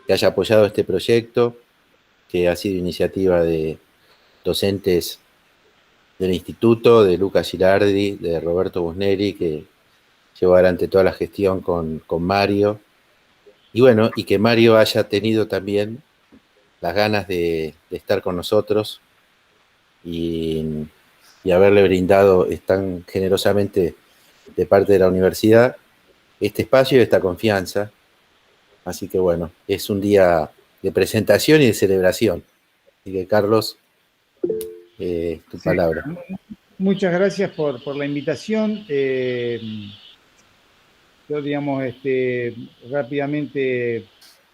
que haya apoyado este proyecto, que ha sido iniciativa de docentes del instituto, de Lucas Girardi, de Roberto Busnelli, que llevó adelante toda la gestión con Mario. Y bueno, y que Mario haya tenido también las ganas de estar con nosotros y, y haberle brindado tan generosamente de parte de la universidad este espacio y esta confianza. Así que bueno, es un día de presentación y de celebración. Así que Carlos, tu Sí, palabra. muchas gracias por la invitación. Yo, digamos, rápidamente,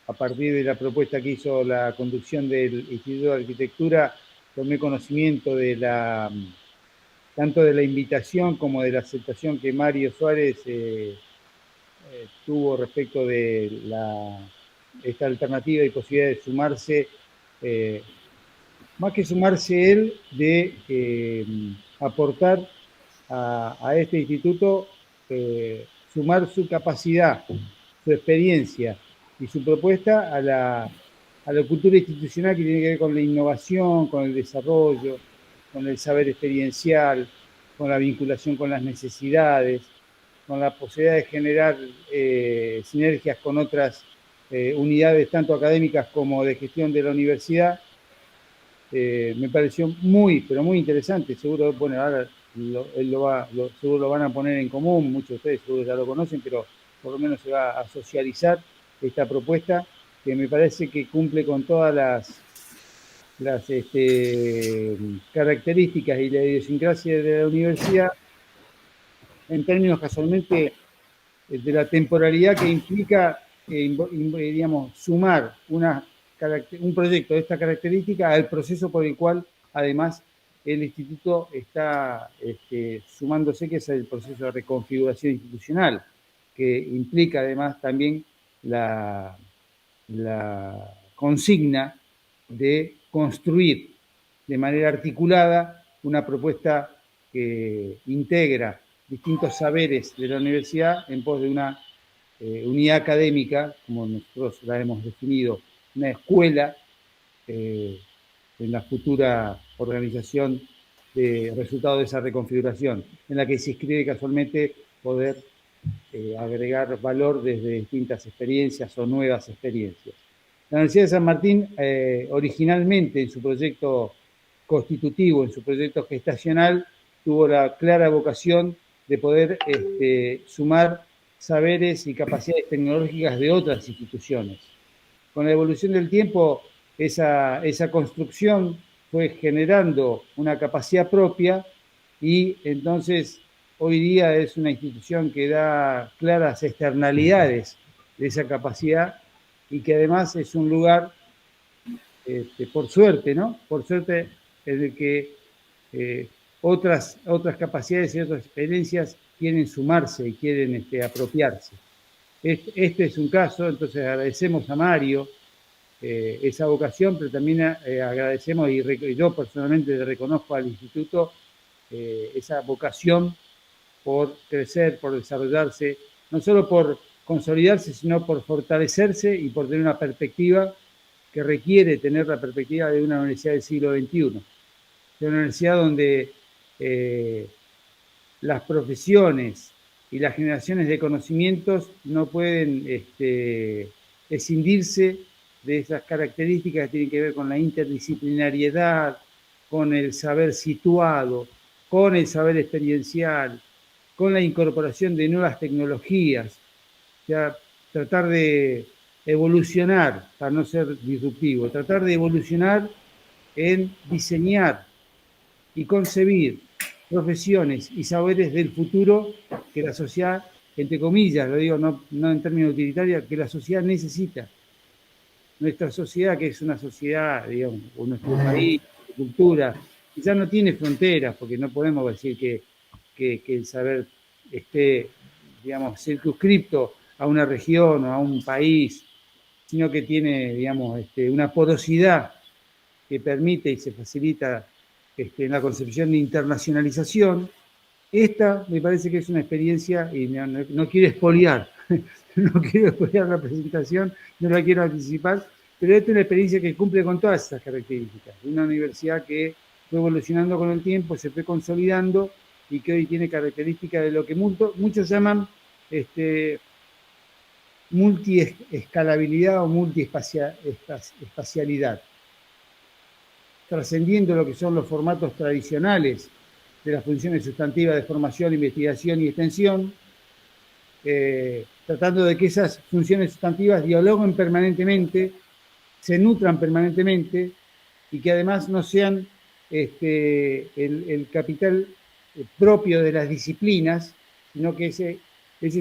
a partir de la propuesta que hizo la conducción del Instituto de Arquitectura, tomé conocimiento tanto de la invitación como de la aceptación que Mario Suárez tuvo respecto de esta alternativa y posibilidad de sumarse, más que sumarse él, de aportar a este instituto, sumar su capacidad, su experiencia y su propuesta a la cultura institucional que tiene que ver con la innovación, con el desarrollo, con el saber experiencial, con la vinculación con las necesidades, con la posibilidad de generar sinergias con otras unidades, tanto académicas como de gestión de la universidad. Me pareció muy, pero muy interesante. Seguro, bueno, ahora seguro lo van a poner en común, muchos de ustedes seguro ya lo conocen, pero por lo menos se va a socializar esta propuesta que me parece que cumple con todas las características y la idiosincrasia de la universidad, en términos casualmente de la temporalidad que implica, digamos, sumar un proyecto de esta característica al proceso por el cual, además, el instituto está sumándose, que es el proceso de reconfiguración institucional, que implica además también la consigna de construir de manera articulada una propuesta que integra distintos saberes de la universidad en pos de una unidad académica, como nosotros la hemos definido, una escuela en la futura organización de resultado de esa reconfiguración, en la que se inscribe casualmente poder agregar valor desde distintas experiencias o nuevas experiencias. La Universidad de San Martín, originalmente en su proyecto constitutivo, en su proyecto gestacional, tuvo la clara vocación de poder sumar saberes y capacidades tecnológicas de otras instituciones. Con la evolución del tiempo, esa construcción fue generando una capacidad propia y entonces hoy día es una institución que da claras externalidades de esa capacidad y que además es un lugar, por suerte, ¿no? Por suerte, en el que otras capacidades y otras experiencias quieren sumarse y quieren apropiarse. Este es un caso, entonces agradecemos a Mario esa vocación, pero también agradecemos y yo personalmente le reconozco al instituto esa vocación por crecer, por desarrollarse, no solo por consolidarse, sino por fortalecerse y por tener una perspectiva que requiere tener la perspectiva de una universidad del siglo XXI, de una universidad donde las profesiones y las generaciones de conocimientos no pueden escindirse de esas características que tienen que ver con la interdisciplinariedad, con el saber situado, con el saber experiencial, con la incorporación de nuevas tecnologías, o sea, tratar de evolucionar, para no ser disruptivo, tratar de evolucionar en diseñar y concebir profesiones y saberes del futuro que la sociedad, entre comillas, lo digo no en términos utilitarios, que la sociedad necesita. Nuestra sociedad, que es una sociedad, digamos, o nuestro país, cultura, ya no tiene fronteras, porque no podemos decir que el saber esté, digamos, circunscripto a una región o a un país, sino que tiene, digamos, una porosidad que permite y se facilita en la concepción de internacionalización. Esta me parece que es una experiencia, y no quiero expoliar, no quiero expoliar la presentación, no la quiero anticipar, pero esta es una experiencia que cumple con todas esas características. Una universidad que fue evolucionando con el tiempo, se fue consolidando y que hoy tiene características de lo que muchos llaman multiescalabilidad o multiespacialidad, trascendiendo lo que son los formatos tradicionales de las funciones sustantivas de formación, investigación y extensión, tratando de que esas funciones sustantivas dialoguen permanentemente, se nutran permanentemente y que además no sean el capital propio de las disciplinas, sino que ese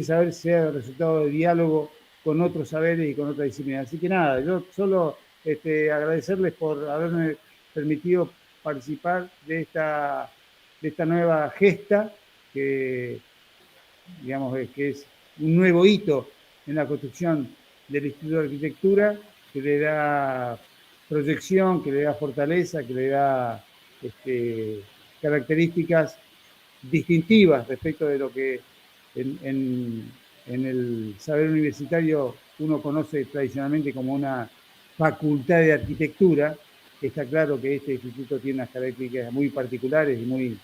saber sea el resultado de diálogo con otros saberes y con otras disciplinas. Así que nada, yo solo agradecerles por haberme permitido participar de esta nueva gesta, que digamos que es un nuevo hito en la construcción del Instituto de Arquitectura, que le da proyección, que le da fortaleza, que le da características distintivas respecto de lo que en el saber universitario uno conoce tradicionalmente como una facultad de arquitectura. Está claro que este instituto tiene unas características muy particulares y muy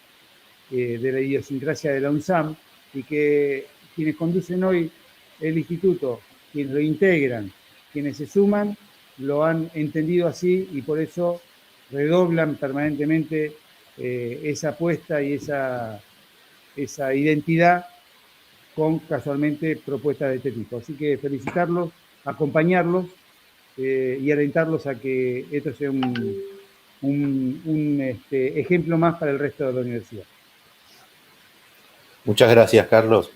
de la idiosincrasia de la UNSAM, y que quienes conducen hoy el instituto, quienes lo integran, quienes se suman, lo han entendido así y por eso redoblan permanentemente esa apuesta y esa identidad con casualmente propuestas de este tipo. Así que felicitarlos, acompañarlos y alentarlos a que esto sea un ejemplo más para el resto de la universidad. Muchas gracias, Carlos.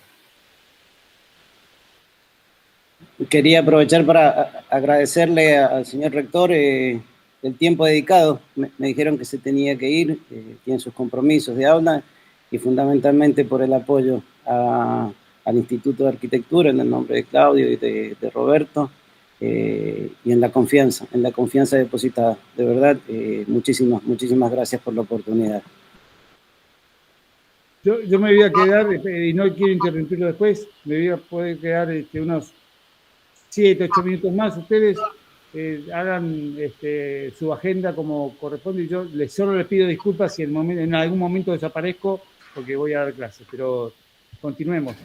Quería aprovechar para agradecerle al señor rector el tiempo dedicado. Me dijeron que se tenía que ir, tiene sus compromisos de aula, y fundamentalmente por el apoyo al Instituto de Arquitectura en el nombre de Claudio y de Roberto, y en la confianza depositada. De verdad, muchísimas gracias por la oportunidad. Yo me voy a quedar, y no quiero interrumpirlo después, me voy a poder quedar unos 7, 8 minutos más. Ustedes hagan su agenda como corresponde. Yo solo les pido disculpas si en algún momento desaparezco, porque voy a dar clases, pero continuemos.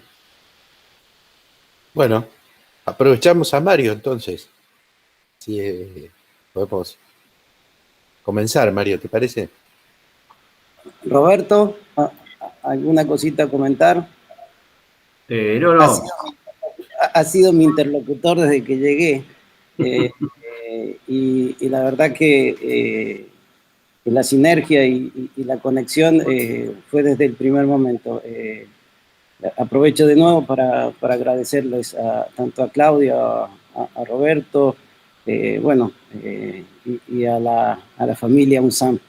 Bueno, aprovechamos a Mario entonces. Si podemos comenzar, Mario, ¿te parece? Roberto, ¿alguna cosita a comentar? No. Ha sido mi interlocutor desde que llegué, y la verdad que la sinergia y la conexión fue desde el primer momento. Aprovecho de nuevo para agradecerles tanto a Claudia, a Roberto, y a la familia UNSAM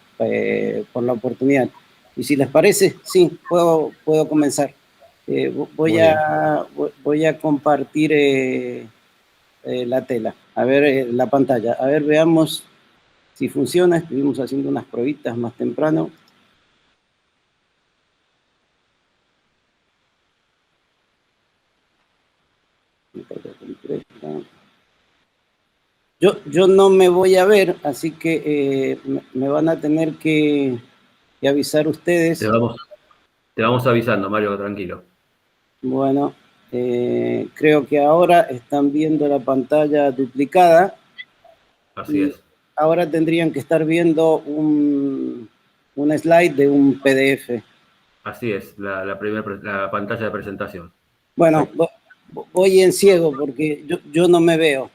por la oportunidad. Y si les parece, sí, puedo comenzar. Voy a compartir la tela, a ver la pantalla, a ver, veamos si funciona. Estuvimos haciendo unas pruebitas más temprano. Yo no me voy a ver, así que me van a tener que avisar ustedes. Te vamos avisando, Mario, tranquilo. Bueno, creo que ahora están viendo la pantalla duplicada. Así es. Ahora tendrían que estar viendo un slide de un PDF. Así es, la pantalla de presentación. Bueno, voy en ciego porque yo no me veo.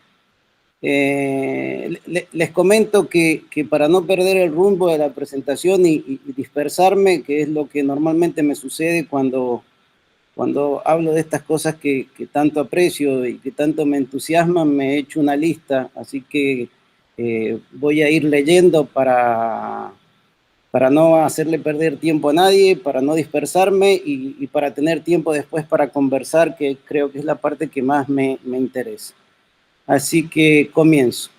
Les comento que para no perder el rumbo de la presentación y dispersarme, que es lo que normalmente me sucede cuando hablo de estas cosas que tanto aprecio y que tanto me entusiasman, me he hecho una lista, así que voy a ir leyendo para no hacerle perder tiempo a nadie, para no dispersarme y para tener tiempo después para conversar, que creo que es la parte que más me interesa. Así que comienzo.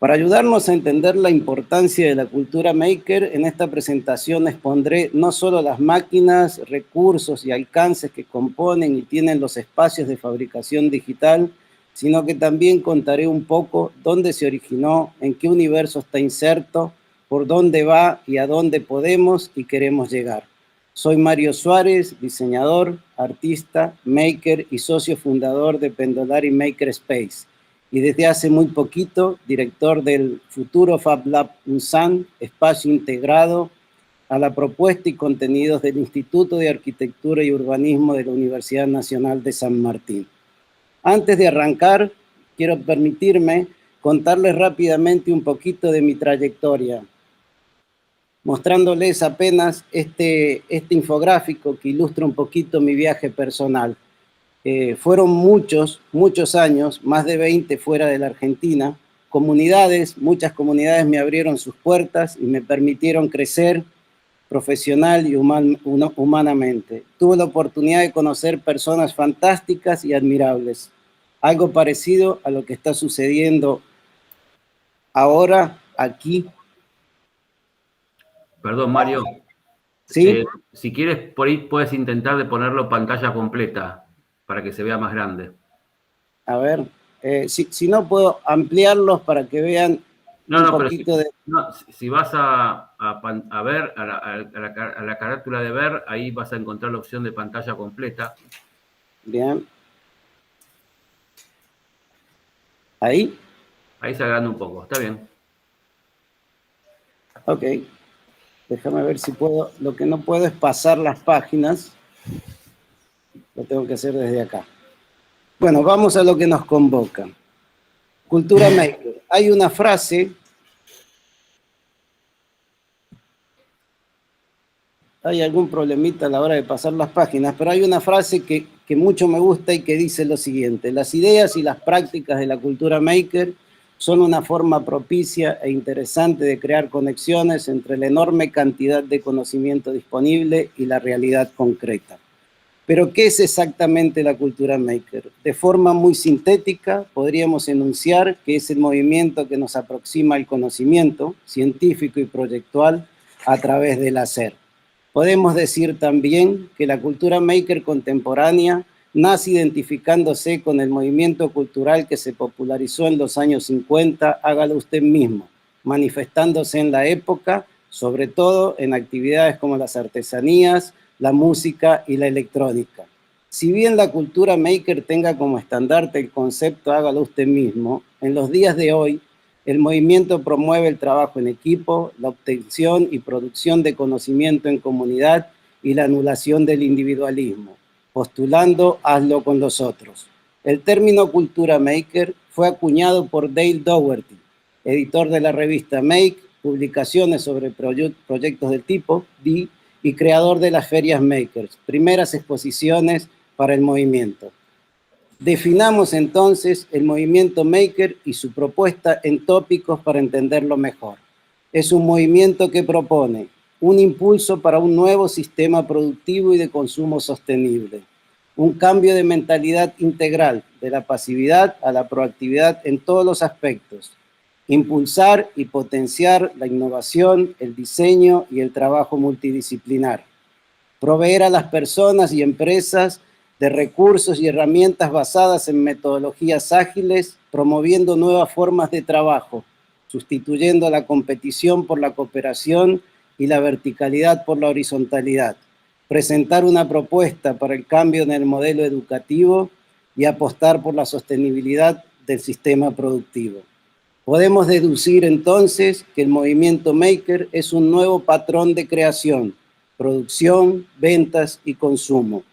Para ayudarnos a entender la importancia de la cultura maker, en esta presentación expondré no solo las máquinas, recursos y alcances que componen y tienen los espacios de fabricación digital, sino que también contaré un poco dónde se originó, en qué universo está inserto, por dónde va y a dónde podemos y queremos llegar. Soy Mario Suárez, diseñador, artista, maker y socio fundador de Pendolari Makerspace, y desde hace muy poquito, director del futuro Fab Lab UNSAN, espacio integrado a la propuesta y contenidos del Instituto de Arquitectura y Urbanismo de la Universidad Nacional de San Martín. Antes de arrancar, quiero permitirme contarles rápidamente un poquito de mi trayectoria, mostrándoles apenas este infográfico que ilustra un poquito mi viaje personal. Fueron muchos años, más de 20 fuera de la Argentina. Muchas comunidades me abrieron sus puertas y me permitieron crecer profesional y humanamente. Tuve la oportunidad de conocer personas fantásticas y admirables. Algo parecido a lo que está sucediendo ahora aquí. Perdón, Mario. ¿Sí? Si quieres, por ahí puedes intentar de ponerlo pantalla completa para que se vea más grande. A ver, si no puedo ampliarlos para que vean un poquito de... No, si vas a ver, a la carátula de ver, ahí vas a encontrar la opción de pantalla completa. Bien. ¿Ahí? Ahí se agranda un poco, está bien. Ok. Déjame ver si puedo. Lo que no puedo es pasar las páginas. Lo tengo que hacer desde acá. Bueno, vamos a lo que nos convoca. Cultura maker. Hay una frase. Hay algún problemita a la hora de pasar las páginas, pero hay una frase que mucho me gusta y que dice lo siguiente: las ideas y las prácticas de la cultura maker son una forma propicia e interesante de crear conexiones entre la enorme cantidad de conocimiento disponible y la realidad concreta. Pero, ¿qué es exactamente la cultura maker? De forma muy sintética, podríamos enunciar que es el movimiento que nos aproxima al conocimiento científico y proyectual a través del hacer. Podemos decir también que la cultura maker contemporánea nace identificándose con el movimiento cultural que se popularizó en los años 50, hágalo usted mismo, manifestándose en la época, sobre todo en actividades como las artesanías, la música y la electrónica. Si bien la cultura maker tenga como estandarte el concepto hágalo usted mismo, en los días de hoy el movimiento promueve el trabajo en equipo, la obtención y producción de conocimiento en comunidad y la anulación del individualismo, postulando hazlo con los otros. El término cultura maker fue acuñado por Dale Dougherty, editor de la revista Make, publicaciones sobre proyectos del tipo D, y creador de las ferias Makers, primeras exposiciones para el movimiento. Definamos entonces el movimiento maker y su propuesta en tópicos para entenderlo mejor. Es un movimiento que propone un impulso para un nuevo sistema productivo y de consumo sostenible, un cambio de mentalidad integral, de la pasividad a la proactividad en todos los aspectos, impulsar y potenciar la innovación, el diseño y el trabajo multidisciplinar, proveer a las personas y empresas de recursos y herramientas basadas en metodologías ágiles, promoviendo nuevas formas de trabajo, sustituyendo la competición por la cooperación y la verticalidad por la horizontalidad, presentar una propuesta para el cambio en el modelo educativo y apostar por la sostenibilidad del sistema productivo. Podemos deducir entonces que el movimiento maker es un nuevo patrón de creación, producción, ventas y consumo.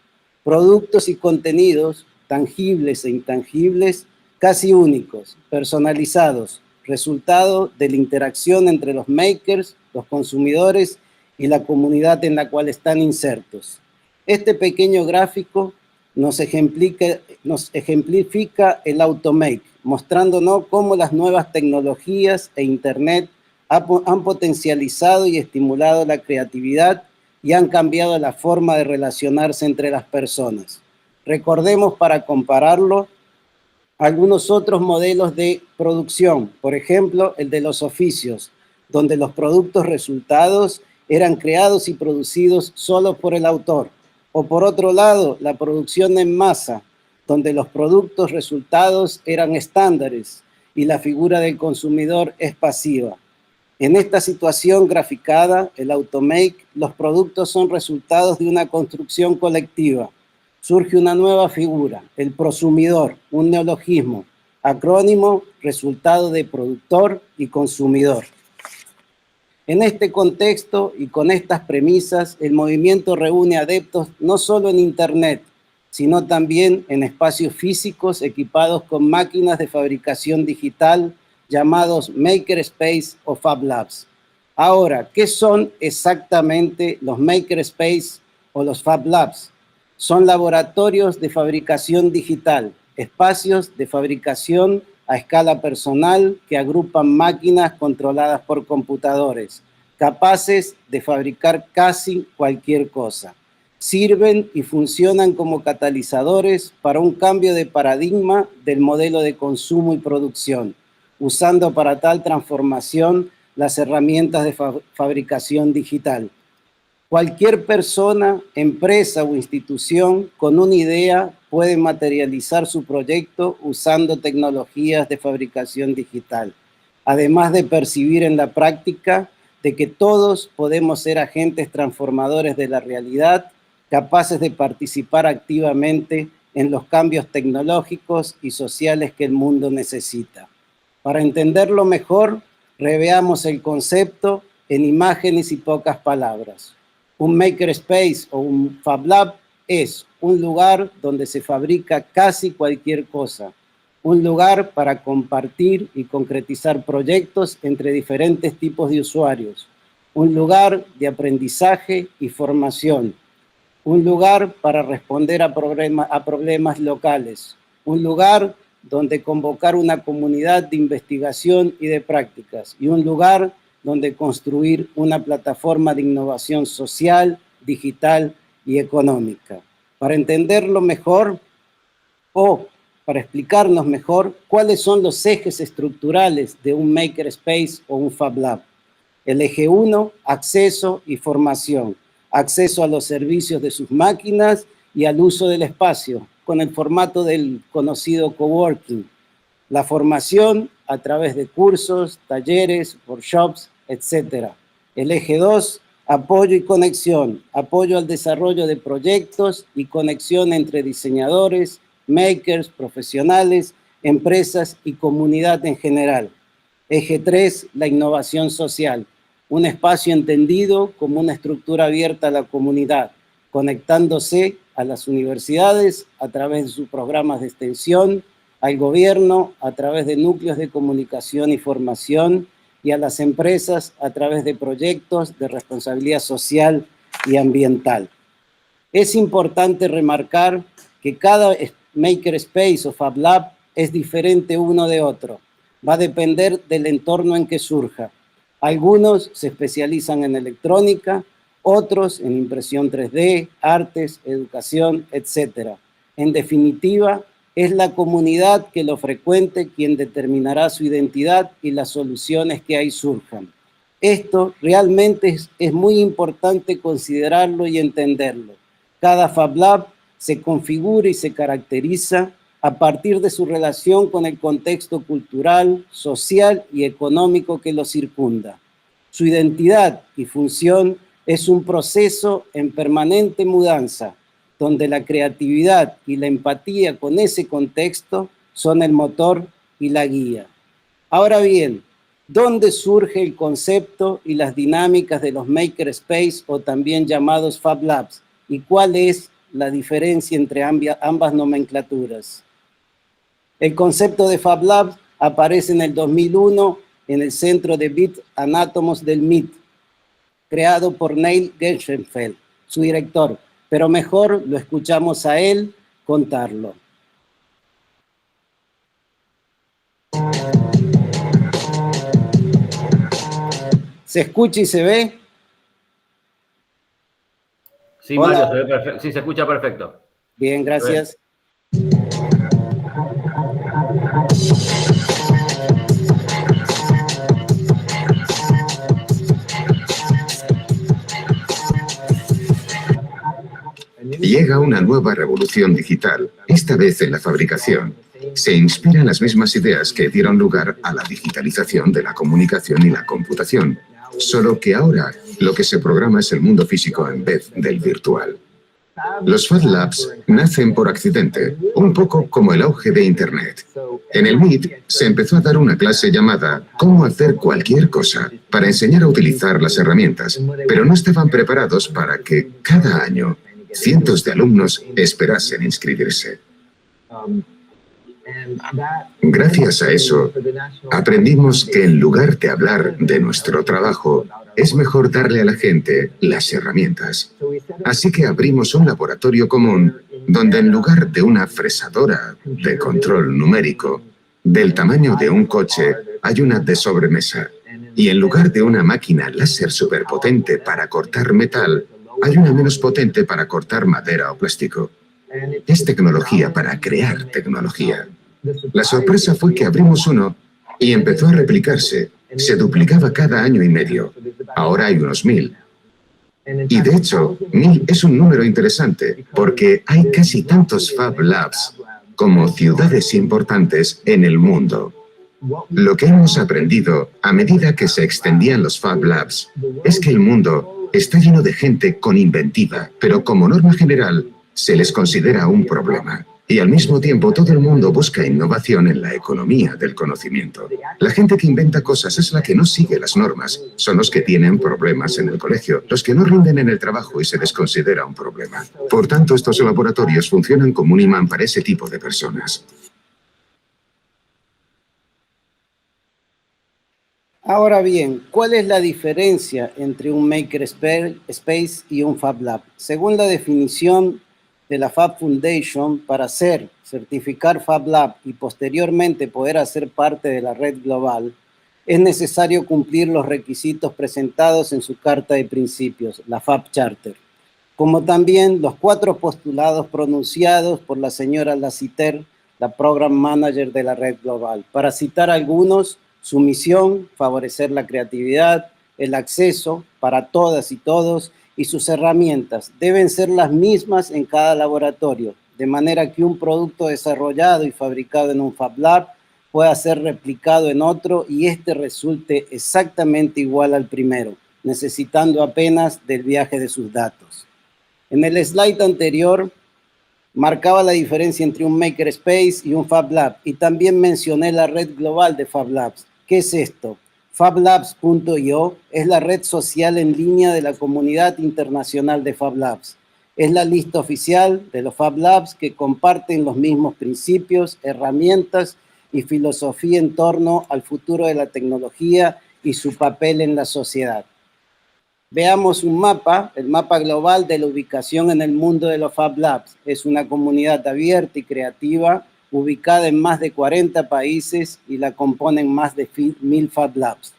Productos y contenidos tangibles e intangibles, casi únicos, personalizados, resultado de la interacción entre los makers, los consumidores y la comunidad en la cual están insertos. Este pequeño gráfico nos ejemplifica el automake, mostrándonos cómo las nuevas tecnologías e Internet han potencializado y estimulado la creatividad y han cambiado la forma de relacionarse entre las personas. Recordemos, para compararlo, algunos otros modelos de producción, por ejemplo, el de los oficios, donde los productos resultados eran creados y producidos solo por el autor. O por otro lado, la producción en masa, donde los productos resultados eran estándares y la figura del consumidor es pasiva. En esta situación graficada, el automake, los productos son resultados de una construcción colectiva. Surge una nueva figura, el prosumidor, un neologismo, acrónimo, resultado de productor y consumidor. En este contexto y con estas premisas, el movimiento reúne adeptos no solo en Internet, sino también en espacios físicos equipados con máquinas de fabricación digital llamados Makerspace o Fab Labs. Ahora, ¿qué son exactamente los Makerspace o los Fab Labs? Son laboratorios de fabricación digital, espacios de fabricación a escala personal que agrupan máquinas controladas por computadores, capaces de fabricar casi cualquier cosa. Sirven y funcionan como catalizadores para un cambio de paradigma del modelo de consumo y producción, usando para tal transformación las herramientas de fabricación digital. Cualquier persona, empresa o institución con una idea puede materializar su proyecto usando tecnologías de fabricación digital, además de percibir en la práctica de que todos podemos ser agentes transformadores de la realidad, capaces de participar activamente en los cambios tecnológicos y sociales que el mundo necesita. Para entenderlo mejor, reveamos el concepto en imágenes y pocas palabras. Un makerspace o un Fab Lab es un lugar donde se fabrica casi cualquier cosa, un lugar para compartir y concretizar proyectos entre diferentes tipos de usuarios, un lugar de aprendizaje y formación, un lugar para responder a problemas locales, un lugar donde convocar una comunidad de investigación y de prácticas, y un lugar donde construir una plataforma de innovación social, digital y económica. Para entenderlo mejor o para explicarnos mejor cuáles son los ejes estructurales de un makerspace o un Fab Lab. El eje 1, acceso y formación. Acceso a los servicios de sus máquinas y al uso del espacio, con el formato del conocido coworking. La formación a través de cursos, talleres, workshops, etc. El eje 2, apoyo y conexión. Apoyo al desarrollo de proyectos y conexión entre diseñadores, makers, profesionales, empresas y comunidad en general. Eje 3, la innovación social. Un espacio entendido como una estructura abierta a la comunidad, conectándose a las universidades a través de sus programas de extensión, al gobierno a través de núcleos de comunicación y formación, y a las empresas a través de proyectos de responsabilidad social y ambiental. Es importante remarcar que cada makerspace o Fab Lab es diferente uno de otro. Va a depender del entorno en que surja. Algunos se especializan en electrónica, otros en impresión 3D, artes, educación, etc. En definitiva, es la comunidad que lo frecuente quien determinará su identidad y las soluciones que ahí surjan. Esto realmente es muy importante considerarlo y entenderlo. Cada Fab Lab se configura y se caracteriza a partir de su relación con el contexto cultural, social y económico que lo circunda. Su identidad y función es un proceso en permanente mudanza, donde la creatividad y la empatía con ese contexto son el motor y la guía. Ahora bien, ¿dónde surge el concepto y las dinámicas de los makerspace o también llamados Fab Labs? ¿Y cuál es la diferencia entre ambas nomenclaturas? El concepto de Fab Labs aparece en el 2001 en el Centro de Bits and Atoms del MIT, creado por Neil Gershenfeld, su director, pero mejor lo escuchamos a él contarlo. ¿Se escucha y se ve? Sí, Mario, se ve perfecto. Sí, se escucha perfecto. Bien, gracias. llega una nueva revolución digital, esta vez en la fabricación. Se inspira en las mismas ideas que dieron lugar a la digitalización de la comunicación y la computación, solo que ahora lo que se programa es el mundo físico en vez del virtual. Los Fab Labs nacen por accidente, un poco como el auge de Internet. En el MIT se empezó a dar una clase llamada «Cómo hacer cualquier cosa» para enseñar a utilizar las herramientas, pero no estaban preparados para que cada año cientos de alumnos esperasen inscribirse. Gracias a eso, aprendimos que en lugar de hablar de nuestro trabajo, es mejor darle a la gente las herramientas. Así que abrimos un laboratorio común donde en lugar de una fresadora de control numérico del tamaño de un coche, hay una de sobremesa. Y en lugar de una máquina láser superpotente para cortar metal, hay una menos potente para cortar madera o plástico. Es tecnología para crear tecnología. La sorpresa fue que abrimos uno y empezó a replicarse. Se duplicaba cada año y medio. Ahora hay unos 1000. Y de hecho, 1000 es un número interesante porque hay casi tantos Fab Labs como ciudades importantes en el mundo. Lo que hemos aprendido a medida que se extendían los Fab Labs es que el mundo está lleno de gente con inventiva, pero como norma general se les considera un problema. Y al mismo tiempo todo el mundo busca innovación en la economía del conocimiento. La gente que inventa cosas es la que no sigue las normas. Son los que tienen problemas en el colegio, los que no rinden en el trabajo y se les considera un problema. Por tanto, estos laboratorios funcionan como un imán para ese tipo de personas. Ahora bien, ¿cuál es la diferencia entre un Makerspace y un Fab Lab? Según la definición de la Fab Foundation, para certificar Fab Lab y posteriormente poder hacer parte de la red global, es necesario cumplir los requisitos presentados en su carta de principios, la Fab Charter, como también los 4 postulados pronunciados por la señora Lassiter, la Program Manager de la red global. Para citar algunos, su misión, favorecer la creatividad, el acceso para todas y todos, y sus herramientas deben ser las mismas en cada laboratorio, de manera que un producto desarrollado y fabricado en un Fab Lab pueda ser replicado en otro y este resulte exactamente igual al primero, necesitando apenas del viaje de sus datos. En el slide anterior marcaba la diferencia entre un Makerspace y un Fab Lab y también mencioné la red global de Fab Labs. ¿Qué es esto? FabLabs.io es la red social en línea de la comunidad internacional de Fab Labs. Es la lista oficial de los Fab Labs que comparten los mismos principios, herramientas y filosofía en torno al futuro de la tecnología y su papel en la sociedad. Veamos un mapa, el mapa global de la ubicación en el mundo de los Fab Labs. Es una comunidad abierta y creativa, ubicada en más de 40 países y la componen más de 1000 Fab Labs.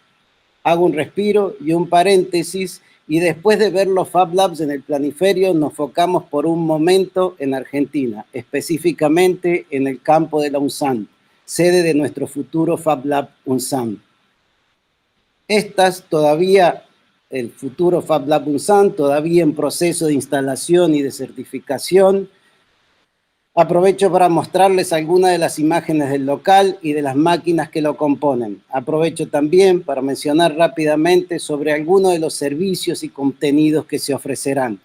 Hago un respiro y un paréntesis y después de ver los Fab Labs en el planiferio nos focamos por un momento en Argentina, específicamente en el campo de la UNSAM, sede de nuestro futuro Fab Lab UNSAM. El futuro Fab Lab UNSAM, todavía en proceso de instalación y de certificación. Aprovecho para mostrarles algunas de las imágenes del local y de las máquinas que lo componen. Aprovecho también para mencionar rápidamente sobre algunos de los servicios y contenidos que se ofrecerán.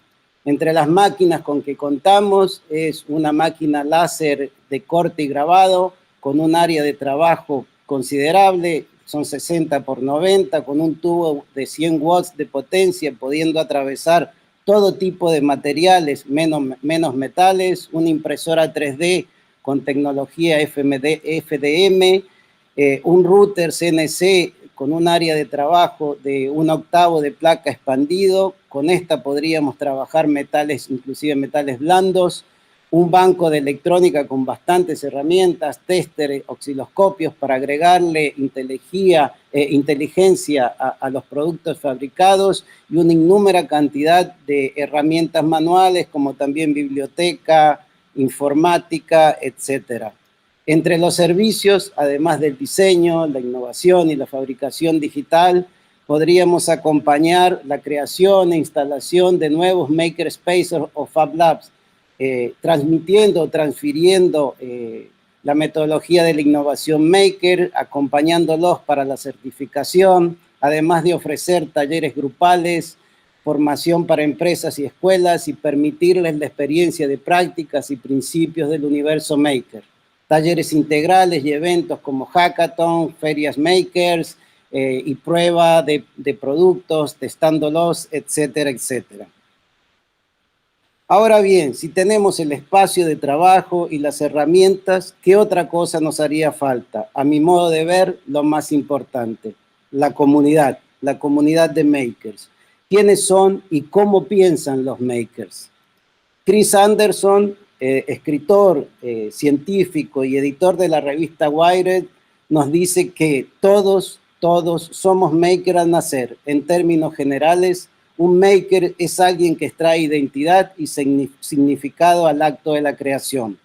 Entre las máquinas con que contamos es una máquina láser de corte y grabado con un área de trabajo considerable, son 60 por 90, con un tubo de 100 watts de potencia, pudiendo atravesar todo tipo de materiales, menos metales, una impresora 3D con tecnología FDM, un router CNC con un área de trabajo de 1/8 de placa expandido. Con esta podríamos trabajar metales, inclusive metales blandos, un banco de electrónica con bastantes herramientas, tester, osciloscopios para agregarle inteligencia a los productos fabricados y una innúmera cantidad de herramientas manuales como también biblioteca, informática, etc. Entre los servicios, además del diseño, la innovación y la fabricación digital, podríamos acompañar la creación e instalación de nuevos makerspaces o Fab Labs, transmitiendo, transfiriendo la metodología de la innovación maker, acompañándolos para la certificación, además de ofrecer talleres grupales, formación para empresas y escuelas y permitirles la experiencia de prácticas y principios del universo maker. Talleres integrales y eventos como hackathon, ferias makers y prueba de productos, testándolos, etcétera, etcétera. Ahora bien, si tenemos el espacio de trabajo y las herramientas, ¿qué otra cosa nos haría falta? A mi modo de ver, lo más importante, la comunidad de makers. ¿Quiénes son y cómo piensan los makers? Chris Anderson, escritor, científico y editor de la revista Wired, nos dice que todos somos makers al nacer. En términos generales, un maker es alguien que extrae identidad y significado al acto de la creación.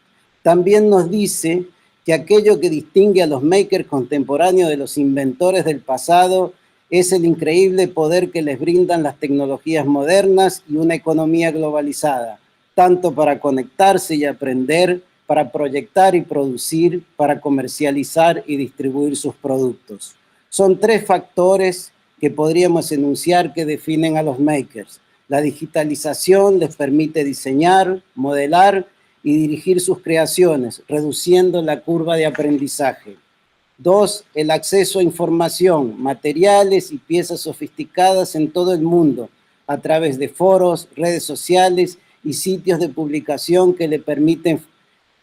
También nos dice que aquello que distingue a los makers contemporáneos de los inventores del pasado es el increíble poder que les brindan las tecnologías modernas y una economía globalizada, tanto para conectarse y aprender, para proyectar y producir, para comercializar y distribuir sus productos. Son tres factores que podríamos enunciar que definen a los makers. La digitalización les permite diseñar, modelar y dirigir sus creaciones, reduciendo la curva de aprendizaje. 2, el acceso a información, materiales y piezas sofisticadas en todo el mundo, a través de foros, redes sociales y sitios de publicación que le permiten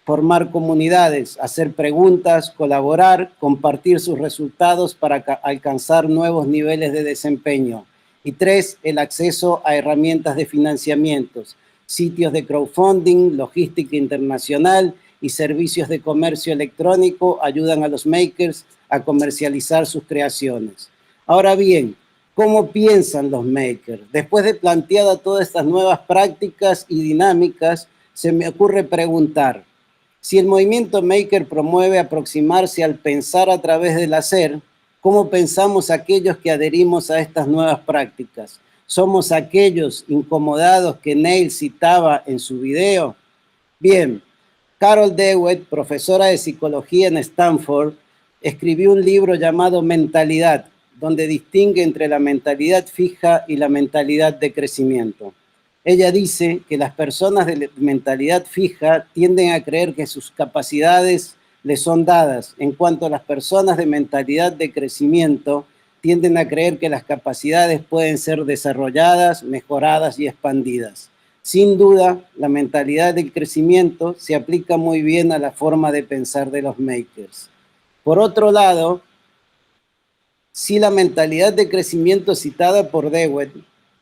formar comunidades, hacer preguntas, colaborar, compartir sus resultados para alcanzar nuevos niveles de desempeño. Y 3, el acceso a herramientas de financiamientos, sitios de crowdfunding, logística internacional y servicios de comercio electrónico ayudan a los makers a comercializar sus creaciones. Ahora bien, ¿cómo piensan los makers? Después de planteadas todas estas nuevas prácticas y dinámicas, se me ocurre preguntar, si el movimiento maker promueve aproximarse al pensar a través del hacer, ¿cómo pensamos aquellos que adherimos a estas nuevas prácticas? ¿Somos aquellos incomodados que Neil citaba en su video? Bien, Carol Dweck, profesora de psicología en Stanford, escribió un libro llamado Mentalidad, donde distingue entre la mentalidad fija y la mentalidad de crecimiento. Ella dice que las personas de mentalidad fija tienden a creer que sus capacidades les son dadas, en cuanto a las personas de mentalidad de crecimiento tienden a creer que las capacidades pueden ser desarrolladas, mejoradas y expandidas. Sin duda, la mentalidad del crecimiento se aplica muy bien a la forma de pensar de los makers. Por otro lado, si la mentalidad de crecimiento citada por Dweck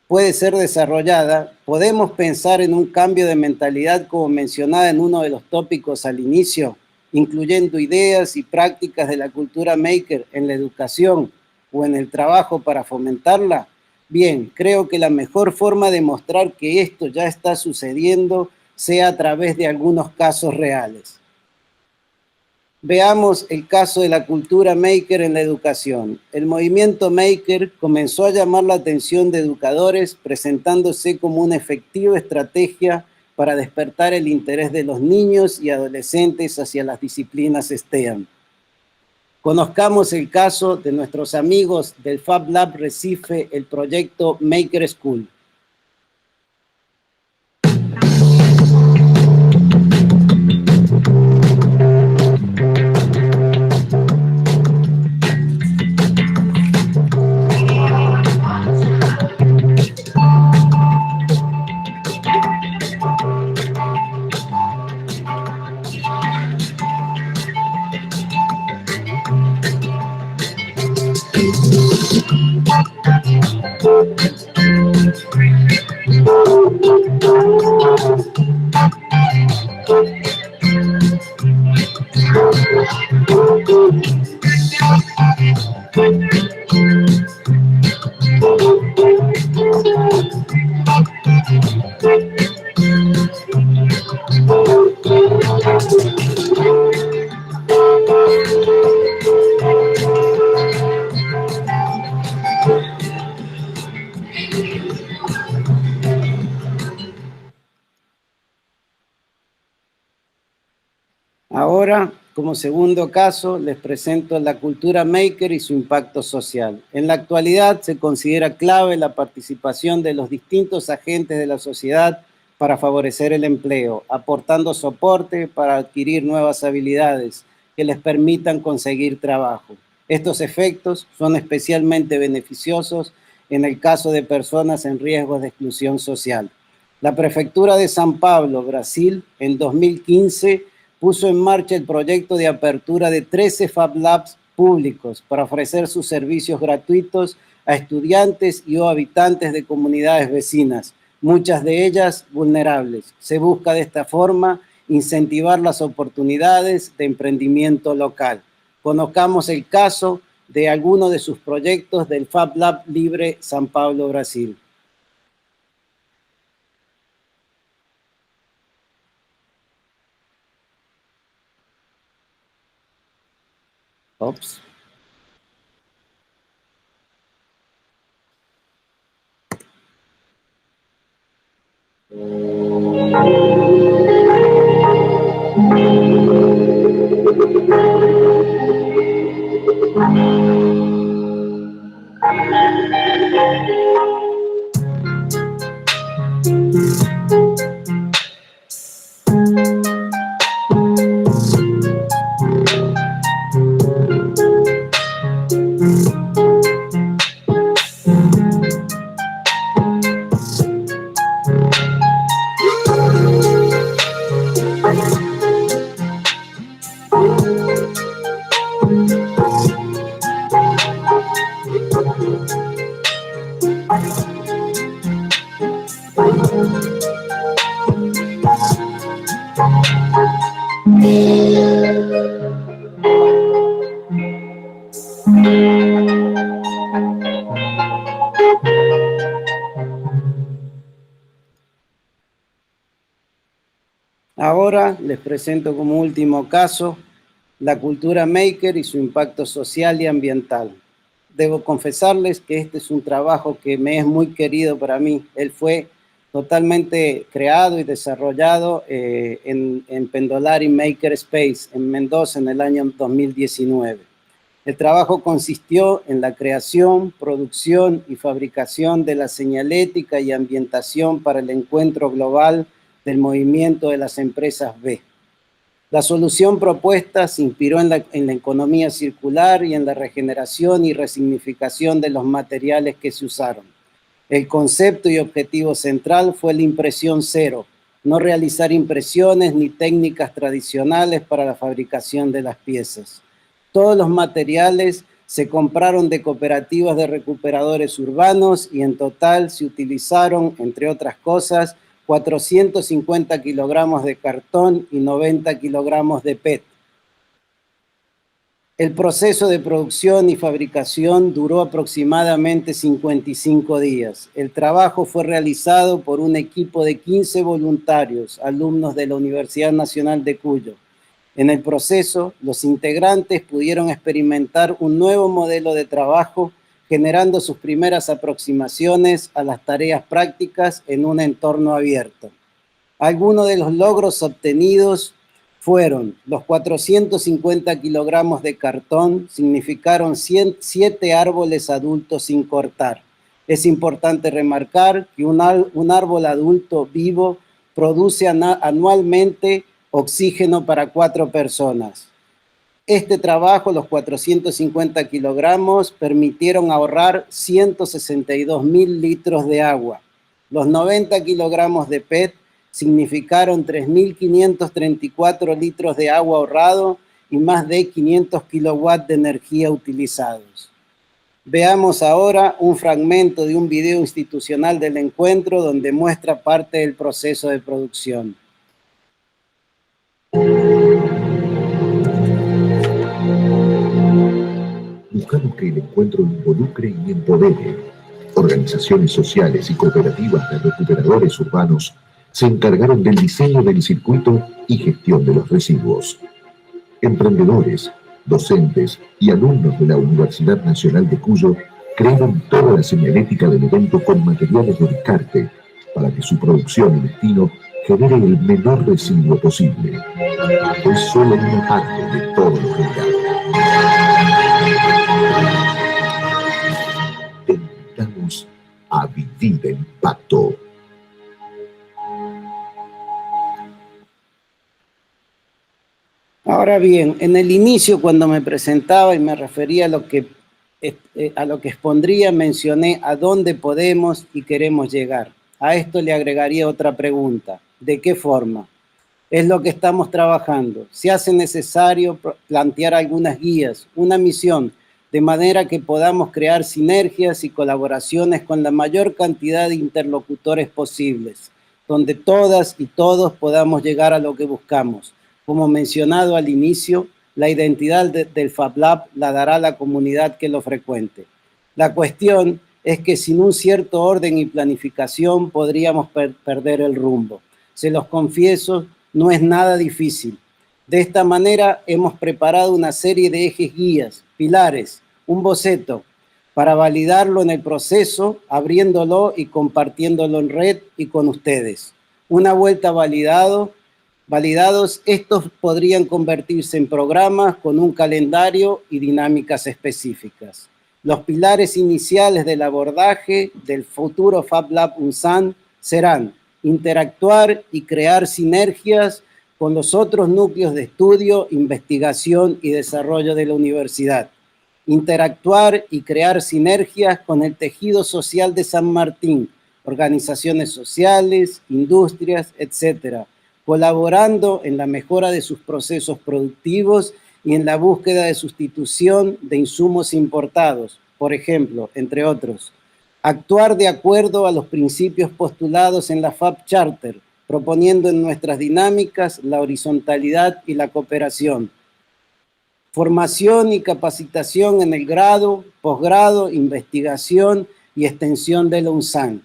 puede ser desarrollada, podemos pensar en un cambio de mentalidad como mencionada en uno de los tópicos al inicio, incluyendo ideas y prácticas de la cultura maker en la educación o en el trabajo para fomentarla. Bien, creo que la mejor forma de mostrar que esto ya está sucediendo sea a través de algunos casos reales. Veamos el caso de la cultura maker en la educación. El movimiento maker comenzó a llamar la atención de educadores, presentándose como una efectiva estrategia para despertar el interés de los niños y adolescentes hacia las disciplinas STEAM. Conozcamos el caso de nuestros amigos del Fab Lab Recife, el proyecto Maker School. Como segundo caso, les presento la cultura maker y su impacto social. En la actualidad se considera clave la participación de los distintos agentes de la sociedad para favorecer el empleo, aportando soporte para adquirir nuevas habilidades que les permitan conseguir trabajo. Estos efectos son especialmente beneficiosos en el caso de personas en riesgo de exclusión social. La Prefectura de San Pablo, Brasil, en 2015, puso en marcha el proyecto de apertura de 13 Fab Labs públicos para ofrecer sus servicios gratuitos a estudiantes y o habitantes de comunidades vecinas, muchas de ellas vulnerables. Se busca de esta forma incentivar las oportunidades de emprendimiento local. Conozcamos el caso de alguno de sus proyectos del Fab Lab Libre San Pablo, Brasil. Ops. Ahora les presento como último caso la cultura maker y su impacto social y ambiental. Debo confesarles que este es un trabajo que me es muy querido para mí. Él fue totalmente creado y desarrollado en Pendolari Maker Space en Mendoza en el año 2019. El trabajo consistió en la creación, producción y fabricación de la señalética y ambientación para el encuentro global del movimiento de las empresas B. La solución propuesta se inspiró en la economía circular y en la regeneración y resignificación de los materiales que se usaron. El concepto y objetivo central fue la impresión cero, no realizar impresiones ni técnicas tradicionales para la fabricación de las piezas. Todos los materiales se compraron de cooperativas de recuperadores urbanos y en total se utilizaron, entre otras cosas, 450 kilogramos de cartón y 90 kilogramos de PET. El proceso de producción y fabricación duró aproximadamente 55 días. El trabajo fue realizado por un equipo de 15 voluntarios, alumnos de la Universidad Nacional de Cuyo. En el proceso, los integrantes pudieron experimentar un nuevo modelo de trabajo, generando sus primeras aproximaciones a las tareas prácticas en un entorno abierto. Algunos de los logros obtenidos fueron los 450 kilogramos de cartón, significaron 7 árboles adultos sin cortar. Es importante remarcar que un árbol adulto vivo produce anualmente oxígeno para 4 personas. Este trabajo, los 450 kilogramos, permitieron ahorrar 162.000 litros de agua. Los 90 kilogramos de PET significaron 3.534 litros de agua ahorrado y más de 500 kilowatts de energía utilizados. Veamos ahora un fragmento de un video institucional del encuentro donde muestra parte del proceso de producción. Buscamos que el encuentro involucre y empodere. Organizaciones sociales y cooperativas de recuperadores urbanos se encargaron del diseño del circuito y gestión de los residuos. Emprendedores, docentes y alumnos de la Universidad Nacional de Cuyo crearon toda la señalética del evento con materiales de descarte para que su producción y destino genere el menor residuo posible. Es solo una parte de Ahora bien, en el inicio, cuando me presentaba y me refería a lo que expondría, mencioné a dónde podemos y queremos llegar. A esto le agregaría otra pregunta. ¿De qué forma? Es lo que estamos trabajando. Se hace necesario plantear algunas guías, una misión, de manera que podamos crear sinergias y colaboraciones con la mayor cantidad de interlocutores posibles, donde todas y todos podamos llegar a lo que buscamos. Como mencionado al inicio, la identidad del Fab Lab la dará la comunidad que lo frecuente. La cuestión es que sin un cierto orden y planificación podríamos perder el rumbo. Se los confieso, no es nada difícil. De esta manera hemos preparado una serie de ejes guías, pilares, un boceto, para validarlo en el proceso, abriéndolo y compartiéndolo en red y con ustedes. Una vuelta validados, estos podrían convertirse en programas con un calendario y dinámicas específicas. Los pilares iniciales del abordaje del futuro Fab Lab UNSAN serán interactuar y crear sinergias con los otros núcleos de estudio, investigación y desarrollo de la universidad. Interactuar y crear sinergias con el tejido social de San Martín, organizaciones sociales, industrias, etcétera, colaborando en la mejora de sus procesos productivos y en la búsqueda de sustitución de insumos importados, por ejemplo, entre otros. Actuar de acuerdo a los principios postulados en la FAB Charter, proponiendo en nuestras dinámicas la horizontalidad y la cooperación. Formación y capacitación en el grado, posgrado, investigación y extensión de la UNSAN.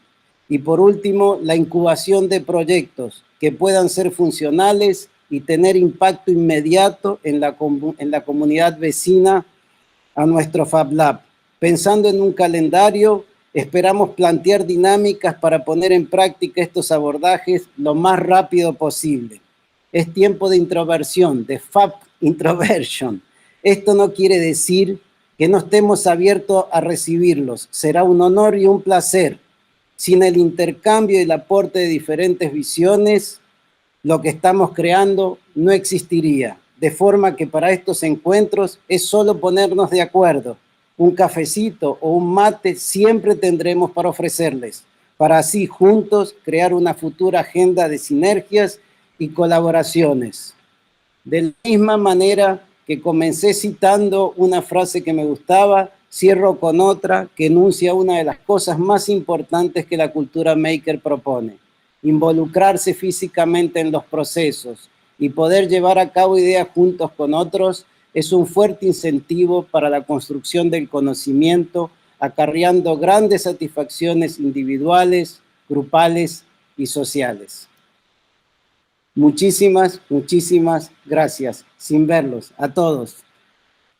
Y por último, la incubación de proyectos que puedan ser funcionales y tener impacto inmediato en la comunidad vecina a nuestro Fab Lab. Pensando en un calendario, esperamos plantear dinámicas para poner en práctica estos abordajes lo más rápido posible. Es tiempo de introversión, de Fab Introversion. Esto no quiere decir que no estemos abiertos a recibirlos. Será un honor y un placer. Sin el intercambio y el aporte de diferentes visiones, lo que estamos creando no existiría. De forma que para estos encuentros es solo ponernos de acuerdo. Un cafecito o un mate siempre tendremos para ofrecerles, para así juntos crear una futura agenda de sinergias y colaboraciones. De la misma manera que comencé citando una frase que me gustaba, cierro con otra que enuncia una de las cosas más importantes que la cultura maker propone: involucrarse físicamente en los procesos y poder llevar a cabo ideas juntos con otros es un fuerte incentivo para la construcción del conocimiento, acarreando grandes satisfacciones individuales, grupales y sociales. Muchísimas, muchísimas gracias, sin verlos, a todos.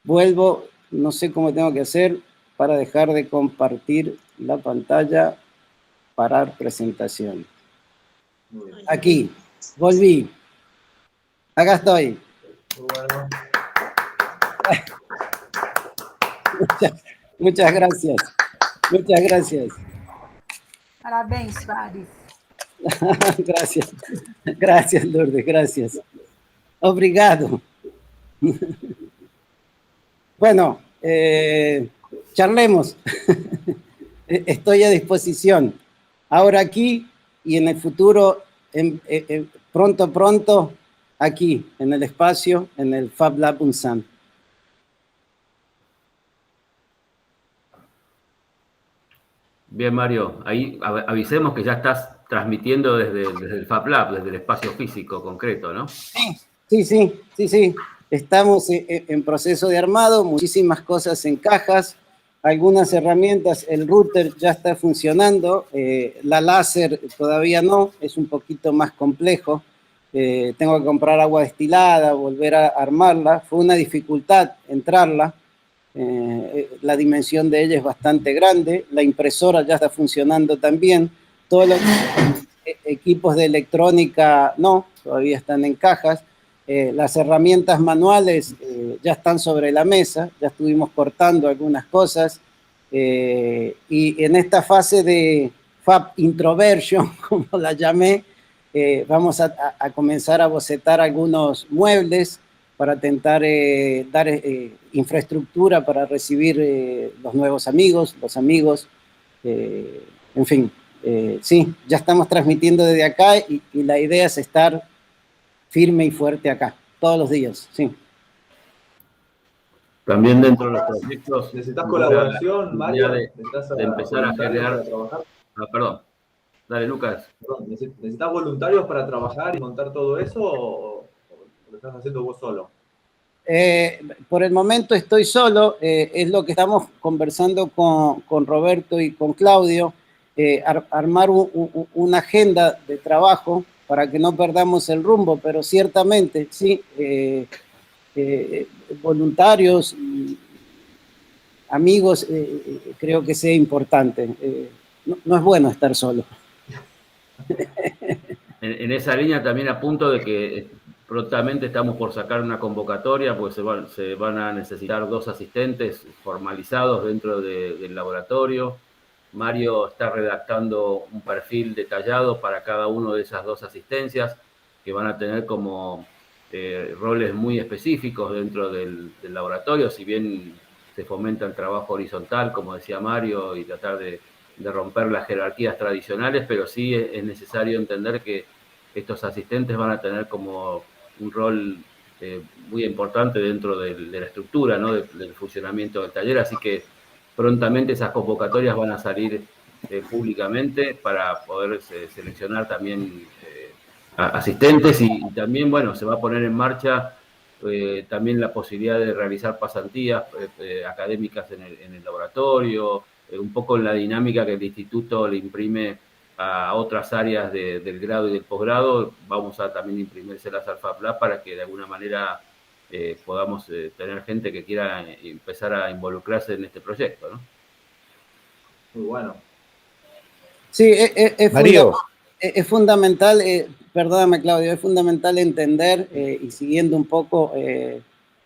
Vuelvo, no sé cómo tengo que hacer para dejar de compartir la pantalla, parar presentación. Aquí, volví. Acá estoy. Muchas gracias. Muchas gracias. Parabéns, Fares. Gracias. Gracias, Lourdes, gracias. Obrigado. Bueno, charlemos. Estoy a disposición. Ahora aquí y en el futuro, pronto, aquí, en el espacio, en el Fab Lab UNSAN. Bien, Mario, ahí avisemos que ya estás transmitiendo desde el Fab Lab, desde el espacio físico concreto, ¿no? Sí. Estamos en proceso de armado, muchísimas cosas en cajas, algunas herramientas, el router ya está funcionando, la láser todavía no, es un poquito más complejo. Tengo que comprar agua destilada, volver a armarla, fue una dificultad entrarla. La dimensión de ella es bastante grande, la impresora ya está funcionando también, todos los equipos de electrónica no, todavía están en cajas, las herramientas manuales ya están sobre la mesa, ya estuvimos cortando algunas cosas, y en esta fase de Fab Introversion, como la llamé, vamos a comenzar a bocetar algunos muebles para tentar dar infraestructura para recibir los nuevos amigos, en fin, sí, ya estamos transmitiendo desde acá y la idea es estar firme y fuerte acá, todos los días, sí. También dentro de los proyectos... ¿Necesitas colaboración, Mario? De empezar a generar... Para trabajar? Perdón, dale, Lucas. Perdón, ¿necesitas voluntarios para trabajar y montar todo eso o lo estás haciendo vos solo? Por el momento estoy solo, es lo que estamos conversando con Roberto y con Claudio, armar una agenda de trabajo para que no perdamos el rumbo, pero ciertamente, sí, voluntarios, amigos, creo que sea importante. No es bueno estar solo. En esa línea también apunto de que prontamente estamos por sacar una convocatoria, pues se van a necesitar 2 asistentes formalizados dentro del laboratorio. Mario está redactando un perfil detallado para cada uno de esas 2 asistencias, que van a tener como roles muy específicos dentro del laboratorio, si bien se fomenta el trabajo horizontal, como decía Mario, y tratar de romper las jerarquías tradicionales, pero sí es necesario entender que estos asistentes van a tener como un rol muy importante dentro de la estructura, ¿no? del funcionamiento del taller, así que prontamente esas convocatorias van a salir públicamente para poder seleccionar también asistentes y también, bueno, se va a poner en marcha también la posibilidad de realizar pasantías académicas en el laboratorio, un poco en la dinámica que el instituto le imprime a otras áreas del grado y del posgrado. Vamos a también imprimírselas al FabLab para que de alguna manera podamos tener gente que quiera empezar a involucrarse en este proyecto, ¿no? Muy bueno. Sí, Mario. Es fundamental, perdóname Claudio, es fundamental entender, y siguiendo un poco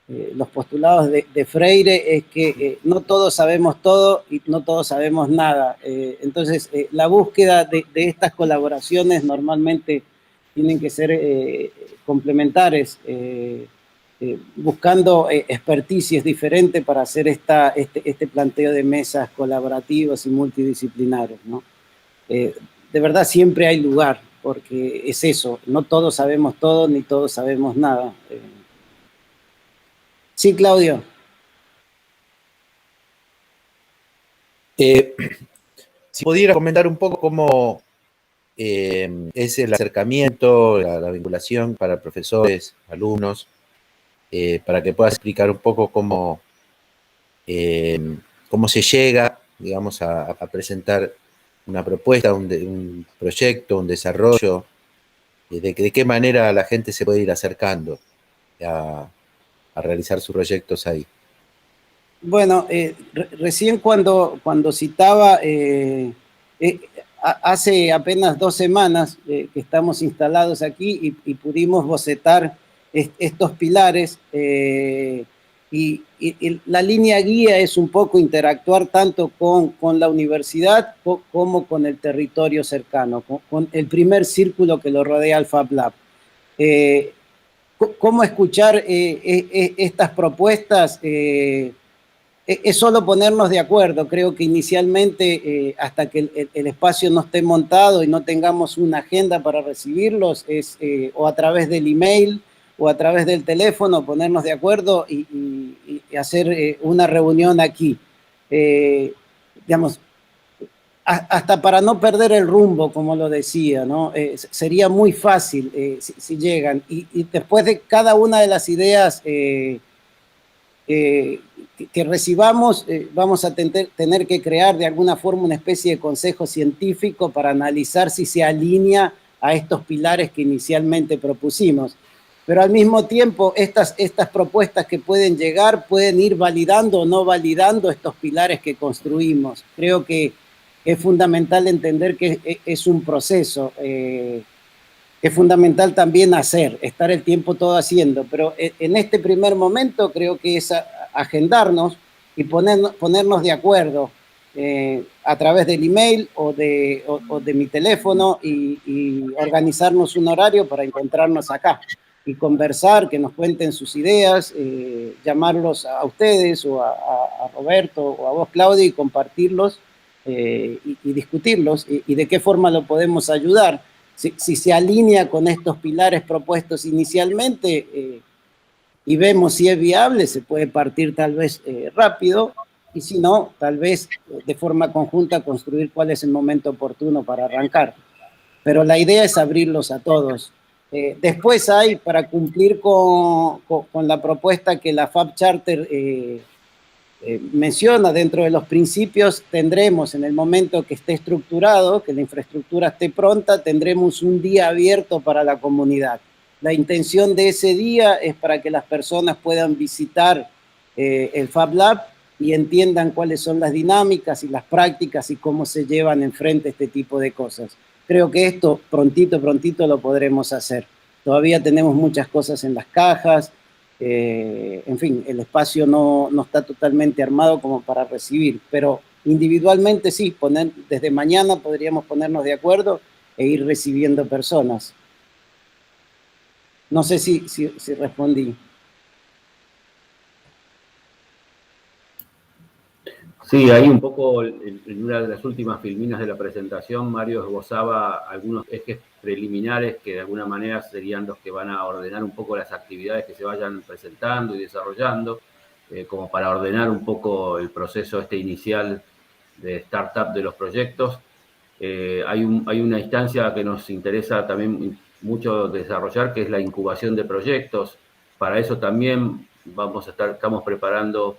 los postulados de Freire, es que no todos sabemos todo y no todos sabemos nada. Entonces, la búsqueda de estas colaboraciones normalmente tienen que ser complementares, buscando experticias diferentes para hacer este planteo de mesas colaborativas y multidisciplinarias, ¿no? De verdad siempre hay lugar, porque es eso, no todos sabemos todo ni todos sabemos nada. Sí, Claudio. Si pudiera comentar un poco cómo es el acercamiento, la vinculación para profesores, alumnos, para que puedas explicar un poco cómo se llega, digamos, a presentar una propuesta, un proyecto, un desarrollo, de qué manera la gente se puede ir acercando a realizar sus proyectos ahí. Bueno, recién cuando citaba, hace apenas 2 semanas que estamos instalados aquí y pudimos bocetar estos pilares, y la línea guía es un poco interactuar tanto con la universidad como con el territorio cercano, con el primer círculo que lo rodea al FabLab. ¿Cómo escuchar estas propuestas? Es solo ponernos de acuerdo. Creo que inicialmente, hasta que el espacio no esté montado y no tengamos una agenda para recibirlos, es o a través del email o a través del teléfono, ponernos de acuerdo y hacer una reunión aquí. Digamos, hasta para no perder el rumbo, como lo decía, ¿no? Sería muy fácil si llegan. Y después de cada una de las ideas que recibamos, vamos a tener que crear de alguna forma una especie de consejo científico para analizar si se alinea a estos pilares que inicialmente propusimos. Pero al mismo tiempo, estas propuestas que pueden llegar pueden ir validando o no validando estos pilares que construimos. Creo que es fundamental entender que es un proceso. Es fundamental también estar el tiempo todo haciendo, pero en este primer momento creo que es agendarnos y ponernos de acuerdo a través del email o de mi teléfono y organizarnos un horario para encontrarnos acá. y conversar, que nos cuenten sus ideas, llamarlos a ustedes o a Roberto o a vos, Claudio, y compartirlos y discutirlos y de qué forma lo podemos ayudar. Si se alinea con estos pilares propuestos inicialmente y vemos si es viable, se puede partir tal vez rápido, y si no, tal vez de forma conjunta construir cuál es el momento oportuno para arrancar. Pero la idea es abrirlos a todos. Después hay, para cumplir con la propuesta que la FAB Charter menciona dentro de los principios, tendremos en el momento que esté estructurado, que la infraestructura esté pronta, tendremos un día abierto para la comunidad. La intención de ese día es para que las personas puedan visitar el Fab Lab y entiendan cuáles son las dinámicas y las prácticas y cómo se llevan enfrente este tipo de cosas. Creo que esto prontito lo podremos hacer. Todavía tenemos muchas cosas en las cajas, en fin, el espacio no está totalmente armado como para recibir, pero individualmente sí, desde mañana podríamos ponernos de acuerdo e ir recibiendo personas. No sé si respondí. Sí, ahí un poco en una de las últimas filminas de la presentación, Mario esbozaba algunos ejes preliminares que de alguna manera serían los que van a ordenar un poco las actividades que se vayan presentando y desarrollando, como para ordenar un poco el proceso inicial de startup de los proyectos. Hay una instancia que nos interesa también mucho desarrollar, que es la incubación de proyectos. Para eso también estamos preparando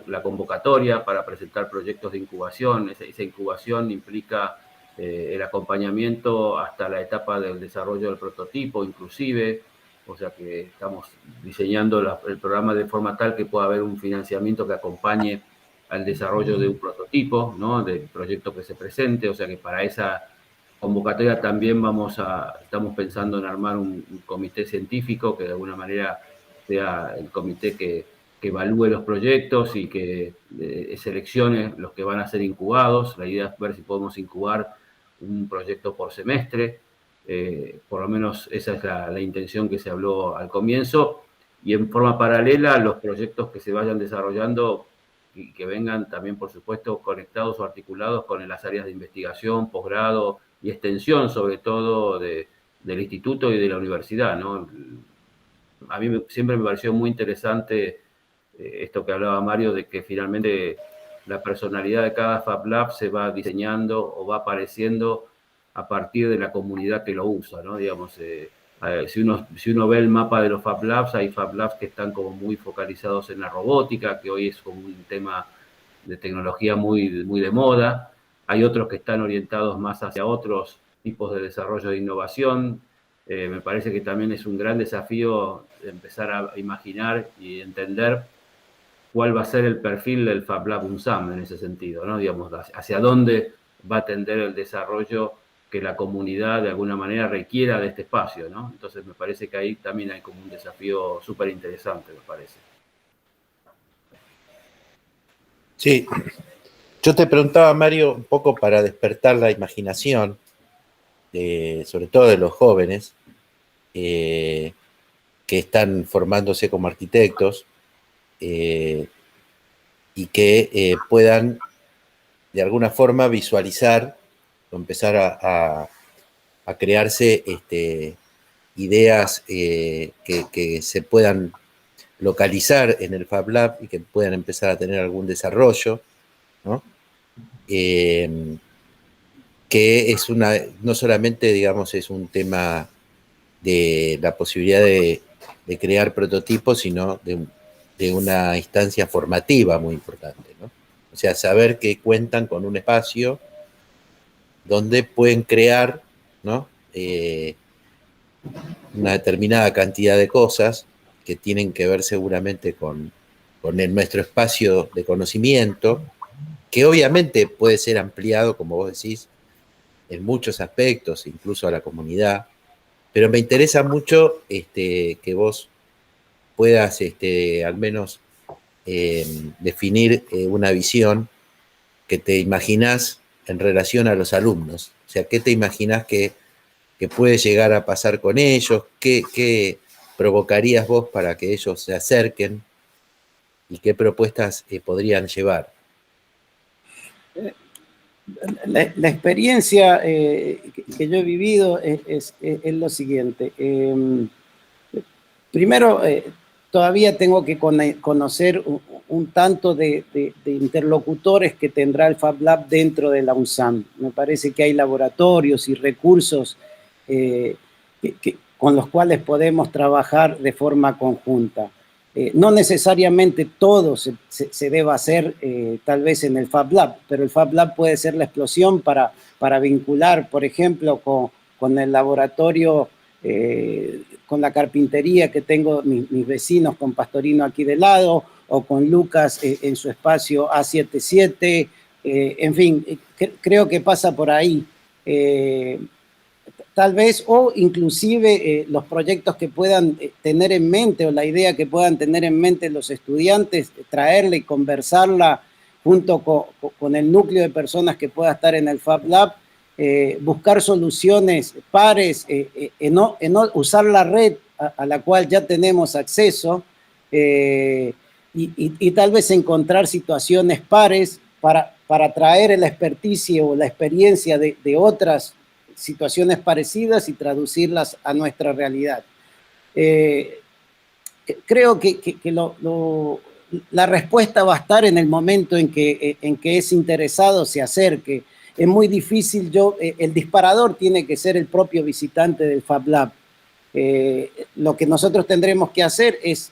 la convocatoria para presentar proyectos de incubación. Esa incubación implica el acompañamiento hasta la etapa del desarrollo del prototipo, inclusive, o sea que estamos diseñando el programa de forma tal que pueda haber un financiamiento que acompañe al desarrollo de un prototipo, ¿no? Del proyecto que se presente, o sea que para esa convocatoria también estamos pensando en armar un comité científico que de alguna manera sea el comité que evalúe los proyectos y que seleccione los que van a ser incubados. La idea es ver si podemos incubar un proyecto por semestre. Por lo menos esa es la intención que se habló al comienzo. Y en forma paralela, los proyectos que se vayan desarrollando y que vengan también, por supuesto, conectados o articulados con las áreas de investigación, posgrado y extensión, sobre todo del instituto y de la universidad, ¿no? A mí siempre me pareció muy interesante esto que hablaba Mario, de que finalmente la personalidad de cada Fab Lab se va diseñando o va apareciendo a partir de la comunidad que lo usa, ¿no? Digamos, si uno ve el mapa de los Fab Labs, hay Fab Labs que están como muy focalizados en la robótica, que hoy es como un tema de tecnología muy de moda. Hay otros que están orientados más hacia otros tipos de desarrollo de innovación. Me parece que también es un gran desafío empezar a imaginar y entender cuál va a ser el perfil del Fab Lab UNSAM en ese sentido, ¿no? Digamos, hacia dónde va a tender el desarrollo que la comunidad de alguna manera requiera de este espacio, ¿no? Entonces me parece que ahí también hay como un desafío súper interesante, me parece. Sí, yo te preguntaba, Mario, un poco para despertar la imaginación, sobre todo de los jóvenes, que están formándose como arquitectos, y que puedan de alguna forma visualizar o empezar a crearse ideas que se puedan localizar en el Fab Lab y que puedan empezar a tener algún desarrollo, ¿no? Que es no solamente, digamos, es un tema de la posibilidad de crear prototipos, sino de una instancia formativa muy importante, ¿no? O sea, saber que cuentan con un espacio donde pueden crear, ¿no? Una determinada cantidad de cosas que tienen que ver seguramente con nuestro espacio de conocimiento, que obviamente puede ser ampliado, como vos decís, en muchos aspectos, incluso a la comunidad, pero me interesa mucho que vos puedas al menos definir una visión que te imaginás en relación a los alumnos. O sea, ¿qué te imaginás que puede llegar a pasar con ellos? ¿Qué provocarías vos para que ellos se acerquen y qué propuestas podrían llevar? La experiencia que yo he vivido es lo siguiente. Primero, todavía tengo que conocer un tanto de interlocutores que tendrá el Fab Lab dentro de la UNSAM. Me parece que hay laboratorios y recursos con los cuales podemos trabajar de forma conjunta. No necesariamente todo se deba hacer tal vez en el Fab Lab, pero el Fab Lab puede ser la explosión para vincular, por ejemplo, con el laboratorio, con la carpintería que tengo mis vecinos, con Pastorino aquí de lado, o con Lucas en su espacio A77, en fin, creo que pasa por ahí. Tal vez, o inclusive los proyectos que puedan tener en mente, o la idea que puedan tener en mente los estudiantes, traerla y conversarla junto con el núcleo de personas que pueda estar en el Fab Lab, buscar soluciones pares, no usar la red a la cual ya tenemos acceso, y tal vez encontrar situaciones pares para traer la experticia o la experiencia de otras situaciones parecidas y traducirlas a nuestra realidad. Creo que la respuesta va a estar en el momento en que ese interesado se acerque. Es muy difícil, el disparador tiene que ser el propio visitante del Fab Lab. Lo que nosotros tendremos que hacer es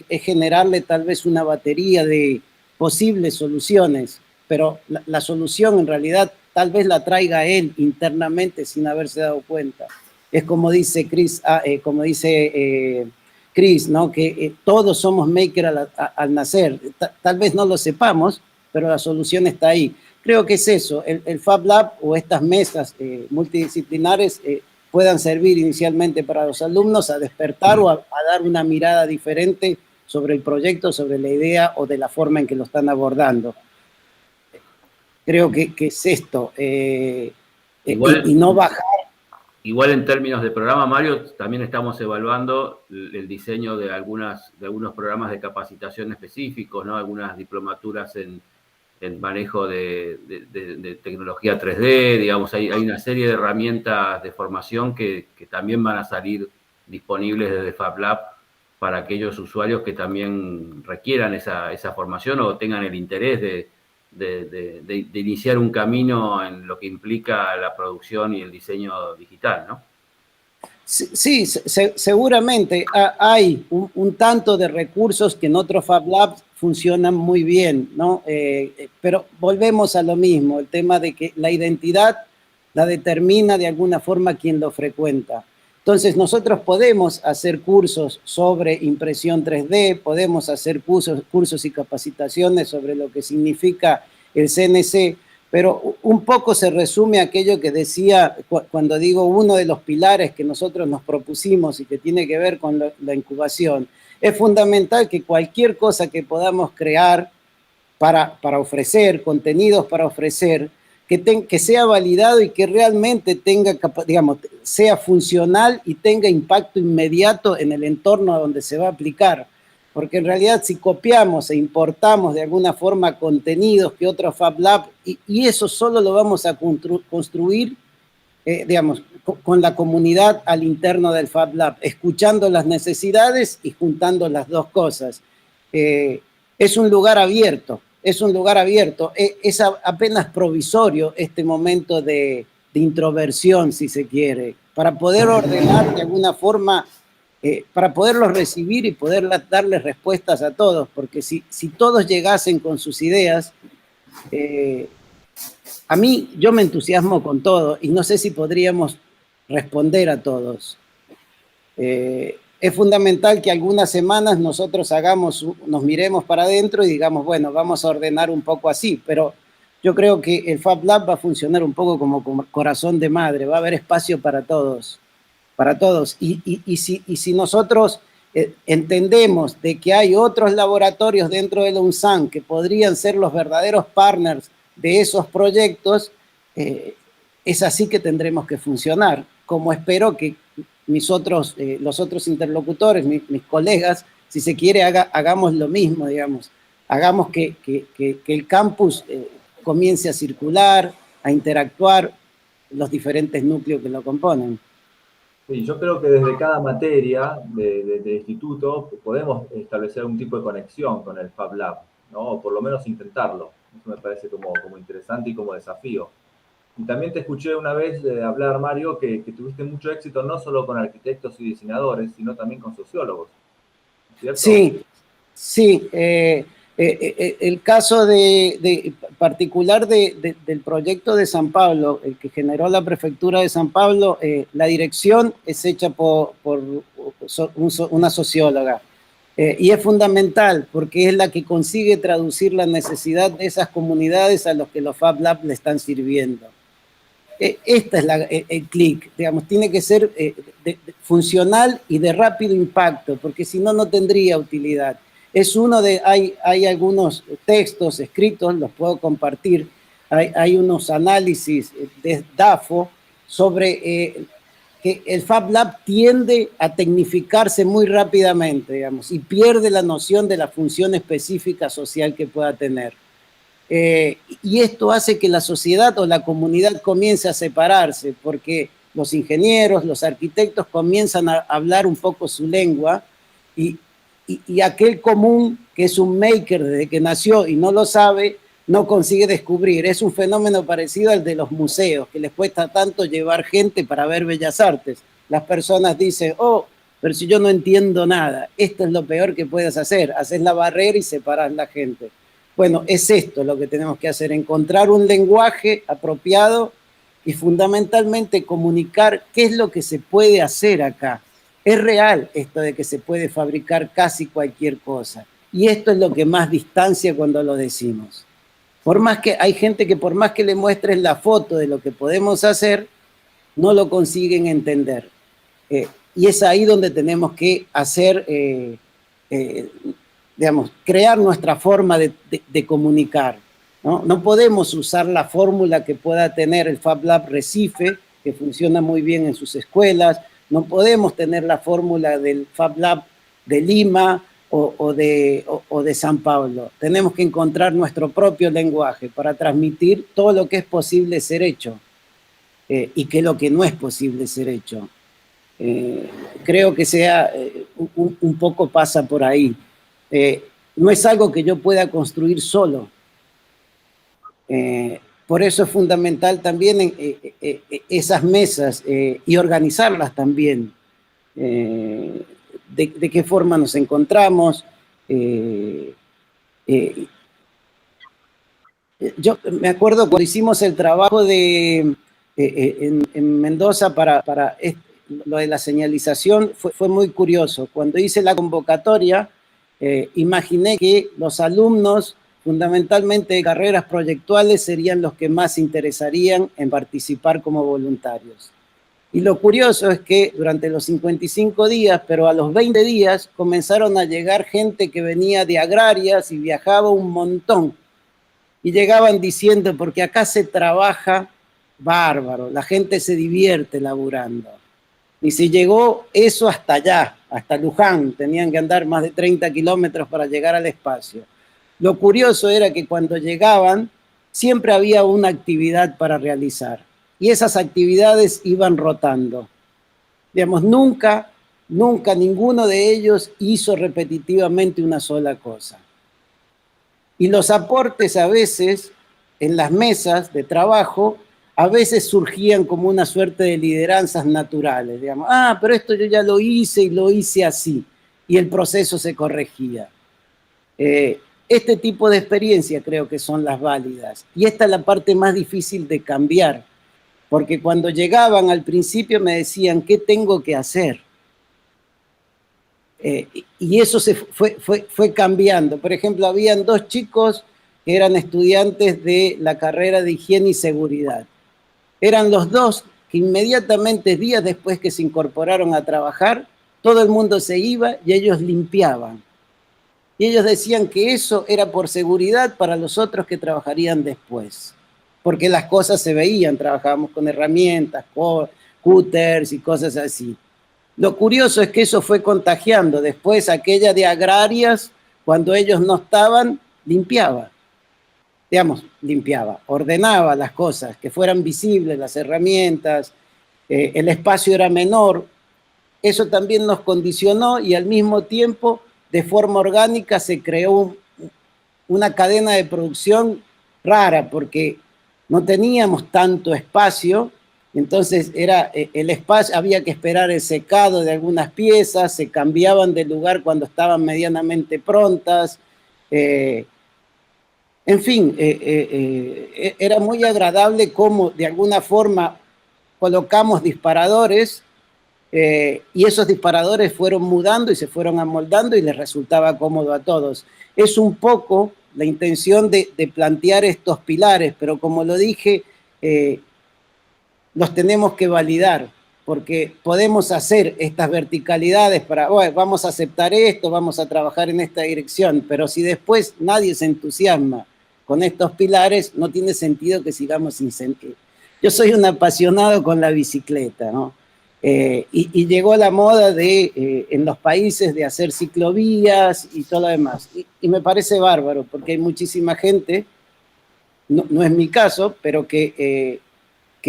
generarle tal vez una batería de posibles soluciones, pero la solución en realidad tal vez la traiga él internamente sin haberse dado cuenta. Es como dice Chris, ¿no? Que todos somos maker al nacer. Tal vez no lo sepamos, pero la solución está ahí. Creo que es eso, el Fab Lab o estas mesas multidisciplinares puedan servir inicialmente para los alumnos a despertar o a dar una mirada diferente sobre el proyecto, sobre la idea o de la forma en que lo están abordando. Creo que es esto, y no bajar. Igual en términos de programa, Mario, también estamos evaluando el diseño de algunos programas de capacitación específicos, ¿no? Algunas diplomaturas en manejo de tecnología 3D, digamos, hay una serie de herramientas de formación que también van a salir disponibles desde Fab Lab para aquellos usuarios que también requieran esa formación o tengan el interés de iniciar un camino en lo que implica la producción y el diseño digital, ¿no? Sí, seguramente hay un tanto de recursos que en otros Fab Labs funcionan muy bien, ¿no? Pero volvemos a lo mismo, el tema de que la identidad la determina de alguna forma quien lo frecuenta. Entonces nosotros podemos hacer cursos sobre impresión 3D, podemos hacer cursos y capacitaciones sobre lo que significa el CNC, pero un poco se resume aquello que decía cuando digo uno de los pilares que nosotros nos propusimos y que tiene que ver con la incubación. Es fundamental que cualquier cosa que podamos crear para ofrecer, contenidos para ofrecer, que sea validado y que realmente tenga, digamos, sea funcional y tenga impacto inmediato en el entorno donde se va a aplicar. Porque en realidad si copiamos e importamos de alguna forma contenidos que otros Fab Lab, y eso solo lo vamos a construir, digamos, con la comunidad al interno del Fab Lab, escuchando las necesidades y juntando las dos cosas. Es un lugar abierto, es apenas provisorio este momento de introversión, si se quiere, para poder ordenar de alguna forma, para poderlos recibir y poder darles respuestas a todos, porque si todos llegasen con sus ideas, yo me entusiasmo con todo y no sé si podríamos responder a todos. Es fundamental que algunas semanas nosotros nos miremos para adentro y digamos, bueno, vamos a ordenar un poco así, pero yo creo que el Fab Lab va a funcionar un poco como corazón de madre, va a haber espacio para todos. Y si nosotros entendemos de que hay otros laboratorios dentro de la UNSAM que podrían ser los verdaderos partners de esos proyectos, es así que tendremos que funcionar, como espero que los otros interlocutores, mis colegas, si se quiere, hagamos lo mismo, digamos. Hagamos que el campus comience a circular, a interactuar los diferentes núcleos que lo componen. Sí, yo creo que desde cada materia del instituto podemos establecer un tipo de conexión con el Fab Lab, ¿no? O por lo menos intentarlo. Eso me parece como interesante y como desafío. Y también te escuché una vez hablar, Mario, que tuviste mucho éxito no solo con arquitectos y diseñadores, sino también con sociólogos, ¿cierto? Sí, sí. El caso particular del proyecto de San Pablo, el que generó la prefectura de San Pablo, la dirección es hecha por una socióloga. Y es fundamental porque es la que consigue traducir la necesidad de esas comunidades a los que los Fab Labs le están sirviendo. Esta es el clic, digamos, tiene que ser funcional y de rápido impacto, porque si no, no tendría utilidad. Es hay algunos textos escritos, los puedo compartir, hay unos análisis de DAFO sobre que el Fab Lab tiende a tecnificarse muy rápidamente, digamos, y pierde la noción de la función específica social que pueda tener. Y esto hace que la sociedad o la comunidad comience a separarse, porque los ingenieros, los arquitectos comienzan a hablar un poco su lengua y aquel común que es un maker desde que nació y no lo sabe, no consigue descubrir. Es un fenómeno parecido al de los museos, que les cuesta tanto llevar gente para ver bellas artes. Las personas dicen, oh, pero si yo no entiendo nada, esto es lo peor que puedes hacer, haces la barrera y separas la gente. Bueno, es esto lo que tenemos que hacer, encontrar un lenguaje apropiado y fundamentalmente comunicar qué es lo que se puede hacer acá. Es real esto de que se puede fabricar casi cualquier cosa. Y esto es lo que más distancia cuando lo decimos. Por más que hay gente que por más que le muestres la foto de lo que podemos hacer, no lo consiguen entender. Y es ahí donde tenemos que hacer... digamos, crear nuestra forma de comunicar, ¿no? No podemos usar la fórmula que pueda tener el Fab Lab Recife, que funciona muy bien en sus escuelas, no podemos tener la fórmula del Fab Lab de Lima o de San Pablo. Tenemos que encontrar nuestro propio lenguaje para transmitir todo lo que es posible ser hecho y que lo que no es posible ser hecho. Creo que un poco pasa por ahí. No es algo que yo pueda construir solo. Por eso es fundamental también esas mesas y organizarlas también. De qué forma nos encontramos. Yo me acuerdo cuando hicimos el trabajo en Mendoza para lo de la señalización, fue muy curioso. Cuando hice la convocatoria, imaginé que los alumnos, fundamentalmente de carreras proyectuales, serían los que más se interesarían en participar como voluntarios. Y lo curioso es que durante los 55 días, pero a los 20 días, comenzaron a llegar gente que venía de agrarias y viajaba un montón. Y llegaban diciendo, porque acá se trabaja bárbaro, la gente se divierte laburando. Y se llegó eso hasta allá, hasta Luján, tenían que andar más de 30 kilómetros para llegar al espacio. Lo curioso era que cuando llegaban, siempre había una actividad para realizar. Y esas actividades iban rotando. Digamos, nunca ninguno de ellos hizo repetitivamente una sola cosa. Y los aportes a veces, en las mesas de trabajo, a veces surgían como una suerte de lideranzas naturales, digamos, pero esto yo ya lo hice y lo hice así, y el proceso se corregía. Este tipo de experiencias creo que son las válidas, y esta es la parte más difícil de cambiar, porque cuando llegaban al principio me decían, ¿qué tengo que hacer? Y eso fue cambiando. Por ejemplo, habían 2 chicos que eran estudiantes de la carrera de higiene y seguridad. Eran los 2 que inmediatamente, días después que se incorporaron a trabajar, todo el mundo se iba y ellos limpiaban. Y ellos decían que eso era por seguridad para los otros que trabajarían después. Porque las cosas se veían, trabajábamos con herramientas, cúters y cosas así. Lo curioso es que eso fue contagiando. Después aquella de agrarias, cuando ellos no estaban, limpiaba. Digamos, limpiaba, ordenaba las cosas, que fueran visibles las herramientas, el espacio era menor. Eso también nos condicionó y al mismo tiempo, de forma orgánica, se creó una cadena de producción rara, porque no teníamos tanto espacio. Entonces era el espacio, había que esperar el secado de algunas piezas, se cambiaban de lugar cuando estaban medianamente prontas. En fin, era muy agradable cómo de alguna forma colocamos disparadores y esos disparadores fueron mudando y se fueron amoldando y les resultaba cómodo a todos. Es un poco la intención de plantear estos pilares, pero como lo dije, los tenemos que validar, porque podemos hacer estas verticalidades para, bueno, vamos a aceptar esto, vamos a trabajar en esta dirección, pero si después nadie se entusiasma con estos pilares, no tiene sentido que sigamos sin sentido. Yo soy un apasionado con la bicicleta, ¿no? Y llegó la moda en los países de hacer ciclovías y todo lo demás. Y me parece bárbaro, porque hay muchísima gente, no es mi caso, pero que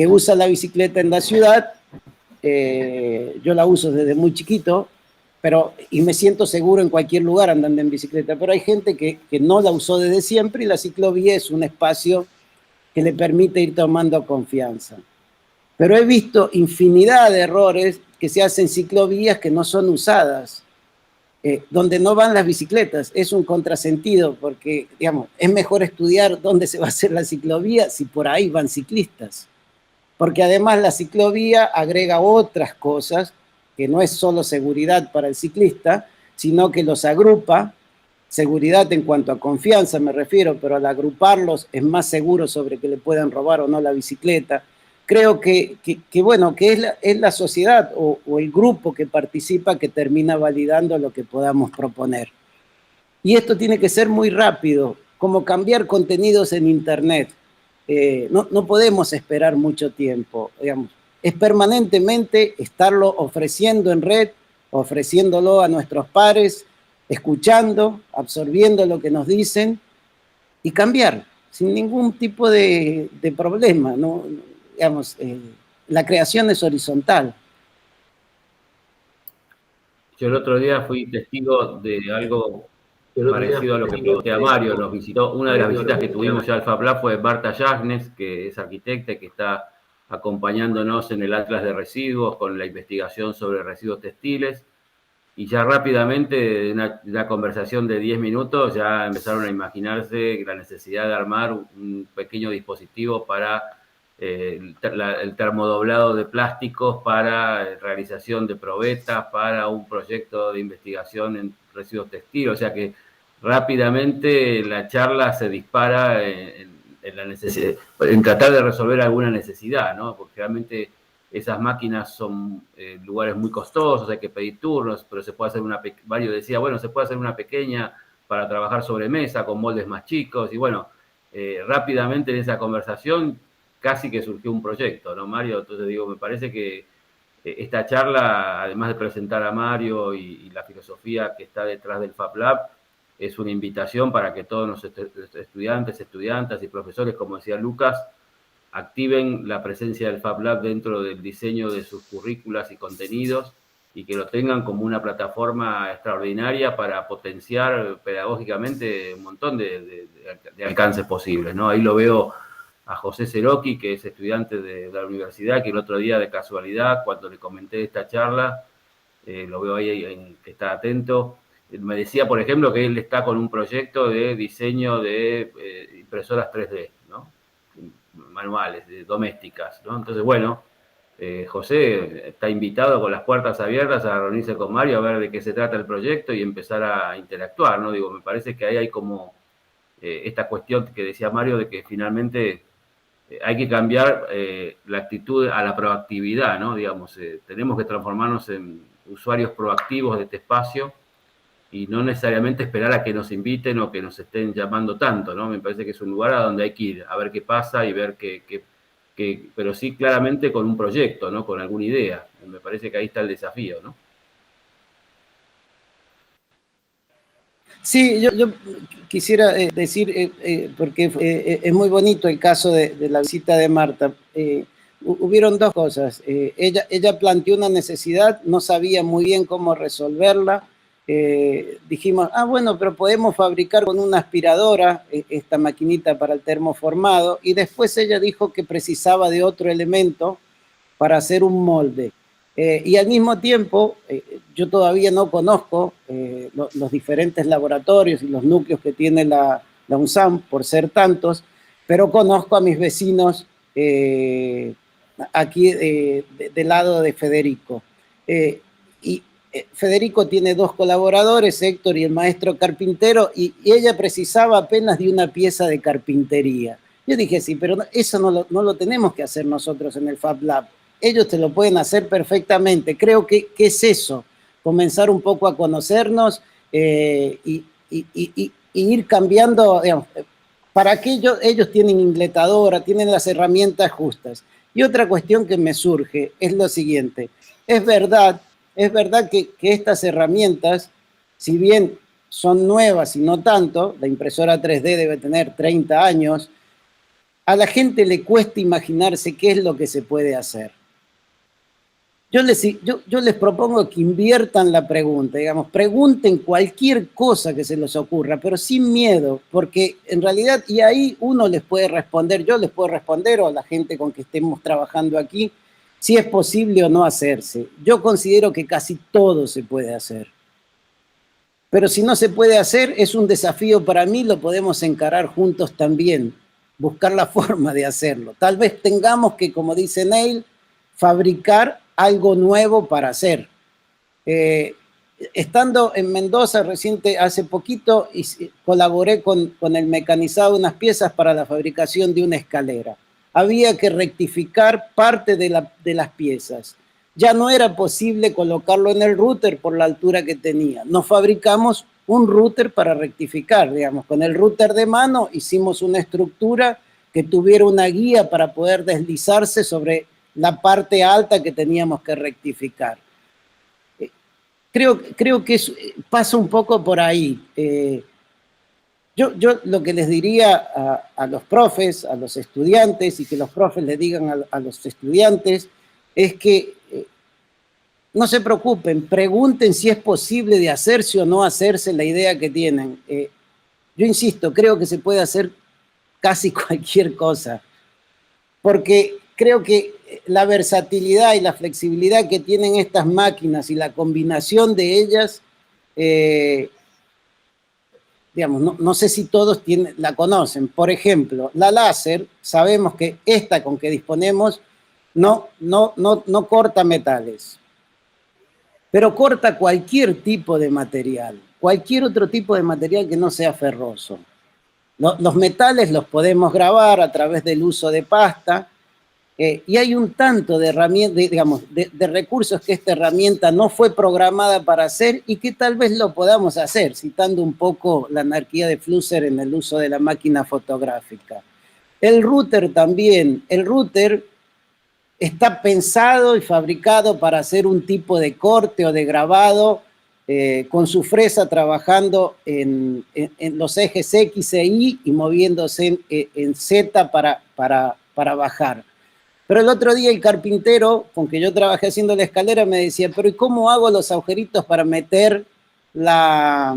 usa la bicicleta en la ciudad. Yo la uso desde muy chiquito, y me siento seguro en cualquier lugar andando en bicicleta, pero hay gente que no la usó desde siempre y la ciclovía es un espacio que le permite ir tomando confianza. Pero he visto infinidad de errores que se hacen ciclovías que no son usadas, donde no van las bicicletas. Es un contrasentido porque, digamos, es mejor estudiar dónde se va a hacer la ciclovía si por ahí van ciclistas. Porque además la ciclovía agrega otras cosas, que no es solo seguridad para el ciclista, sino que los agrupa, seguridad en cuanto a confianza me refiero, pero al agruparlos es más seguro sobre que le puedan robar o no la bicicleta. Creo que es la sociedad o el grupo que participa que termina validando lo que podamos proponer. Y esto tiene que ser muy rápido, como cambiar contenidos en Internet. No podemos esperar mucho tiempo, digamos. Es permanentemente estarlo ofreciendo en red, ofreciéndolo a nuestros pares, escuchando, absorbiendo lo que nos dicen y cambiar sin ningún tipo de problema, ¿no? Digamos, la creación es horizontal. Yo el otro día fui testigo de algo parecido a lo que pregunté a Mario. Nos visitó, una de las visitas que tuvimos ya al Fab Lab fue Marta Yasnes, que es arquitecta y que está acompañándonos en el Atlas de Residuos con la investigación sobre residuos textiles. Y ya rápidamente, de una conversación de 10 minutos, ya empezaron a imaginarse la necesidad de armar un pequeño dispositivo para el termodoblado de plásticos, para realización de probetas, para un proyecto de investigación en residuos textiles. O sea que rápidamente la charla se dispara en la necesidad, en tratar de resolver alguna necesidad, ¿no? Porque realmente esas máquinas son lugares muy costosos, hay que pedir turnos, pero se puede hacer Mario decía, bueno, se puede hacer una pequeña para trabajar sobre mesa con moldes más chicos, y bueno, rápidamente en esa conversación casi que surgió un proyecto, ¿no, Mario? Entonces digo, me parece que esta charla, además de presentar a Mario y la filosofía que está detrás del Fab Lab, es una invitación para que todos los estudiantes y profesores, como decía Lucas, activen la presencia del Fab Lab dentro del diseño de sus currículas y contenidos y que lo tengan como una plataforma extraordinaria para potenciar pedagógicamente un montón de alcances posibles, ¿no? Ahí lo veo a José Ceroqui, que es estudiante de la universidad, que el otro día de casualidad, cuando le comenté esta charla, lo veo ahí que está atento. Me decía, por ejemplo, que él está con un proyecto de diseño de impresoras 3D, ¿no? Manuales, domésticas, ¿no? Entonces, bueno, José está invitado con las puertas abiertas a reunirse con Mario a ver de qué se trata el proyecto y empezar a interactuar, ¿no? Digo, me parece que ahí hay como esta cuestión que decía Mario de que finalmente hay que cambiar la actitud a la proactividad, ¿no? Digamos, tenemos que transformarnos en usuarios proactivos de este espacio y no necesariamente esperar a que nos inviten o que nos estén llamando tanto, ¿no? Me parece que es un lugar a donde hay que ir, a ver qué pasa y ver pero sí claramente con un proyecto, ¿no? Con alguna idea. Me parece que ahí está el desafío, ¿no? Sí, yo quisiera decir, porque es muy bonito el caso de la visita de Marta. Hubieron dos cosas. Ella planteó una necesidad, no sabía muy bien cómo resolverla. Dijimos, bueno, pero podemos fabricar con una aspiradora esta maquinita para el termoformado. Y después ella dijo que precisaba de otro elemento para hacer un molde. Y al mismo tiempo, yo todavía no conozco los diferentes laboratorios y los núcleos que tiene la UNSAM, por ser tantos, pero conozco a mis vecinos aquí del lado de Federico. Y Federico tiene dos colaboradores, Héctor y el maestro carpintero, y ella precisaba apenas de una pieza de carpintería. Yo dije, sí, pero eso no lo tenemos que hacer nosotros en el Fab Lab. Ellos te lo pueden hacer perfectamente. Creo que es eso, comenzar un poco a conocernos y ir cambiando, digamos, para que ellos tienen ingletadora, tienen las herramientas justas. Y otra cuestión que me surge es lo siguiente, es verdad que estas herramientas, si bien son nuevas y no tanto, la impresora 3D debe tener 30 años, a la gente le cuesta imaginarse qué es lo que se puede hacer. Yo les propongo que inviertan la pregunta, digamos, pregunten cualquier cosa que se les ocurra, pero sin miedo, porque en realidad, y ahí uno les puede responder, yo les puedo responder, o a la gente con que estemos trabajando aquí, si es posible o no hacerse. Yo considero que casi todo se puede hacer. Pero si no se puede hacer, es un desafío para mí, lo podemos encarar juntos también, buscar la forma de hacerlo. Tal vez tengamos que, como dice Neil, fabricar algo nuevo para hacer. Estando en Mendoza hace poquito, colaboré con el mecanizado de unas piezas para la fabricación de una escalera. Había que rectificar parte de las piezas. Ya no era posible colocarlo en el router por la altura que tenía. Nos fabricamos un router para rectificar, digamos. Con el router de mano hicimos una estructura que tuviera una guía para poder deslizarse sobre la parte alta que teníamos que rectificar. Creo que pasa un poco por ahí. Yo lo que les diría a los profes, a los estudiantes, y que los profes le digan a los estudiantes, es que no se preocupen, pregunten si es posible de hacerse o no hacerse la idea que tienen. Yo insisto, creo que se puede hacer casi cualquier cosa, porque creo que la versatilidad y la flexibilidad que tienen estas máquinas y la combinación de ellas, digamos, no sé si todos la conocen. Por ejemplo, la láser, sabemos que esta con que disponemos no corta metales, pero corta cualquier tipo de material, cualquier otro tipo de material que no sea ferroso. Los metales los podemos grabar a través del uso de pasta, y hay un tanto de herramientas, digamos, de recursos que esta herramienta no fue programada para hacer y que tal vez lo podamos hacer, citando un poco la anarquía de Flusser en el uso de la máquina fotográfica. El router también, el router está pensado y fabricado para hacer un tipo de corte o de grabado con su fresa trabajando en los ejes X e Y y moviéndose en Z para bajar. Pero el otro día el carpintero con que yo trabajé haciendo la escalera me decía, pero ¿y cómo hago los agujeritos para meter las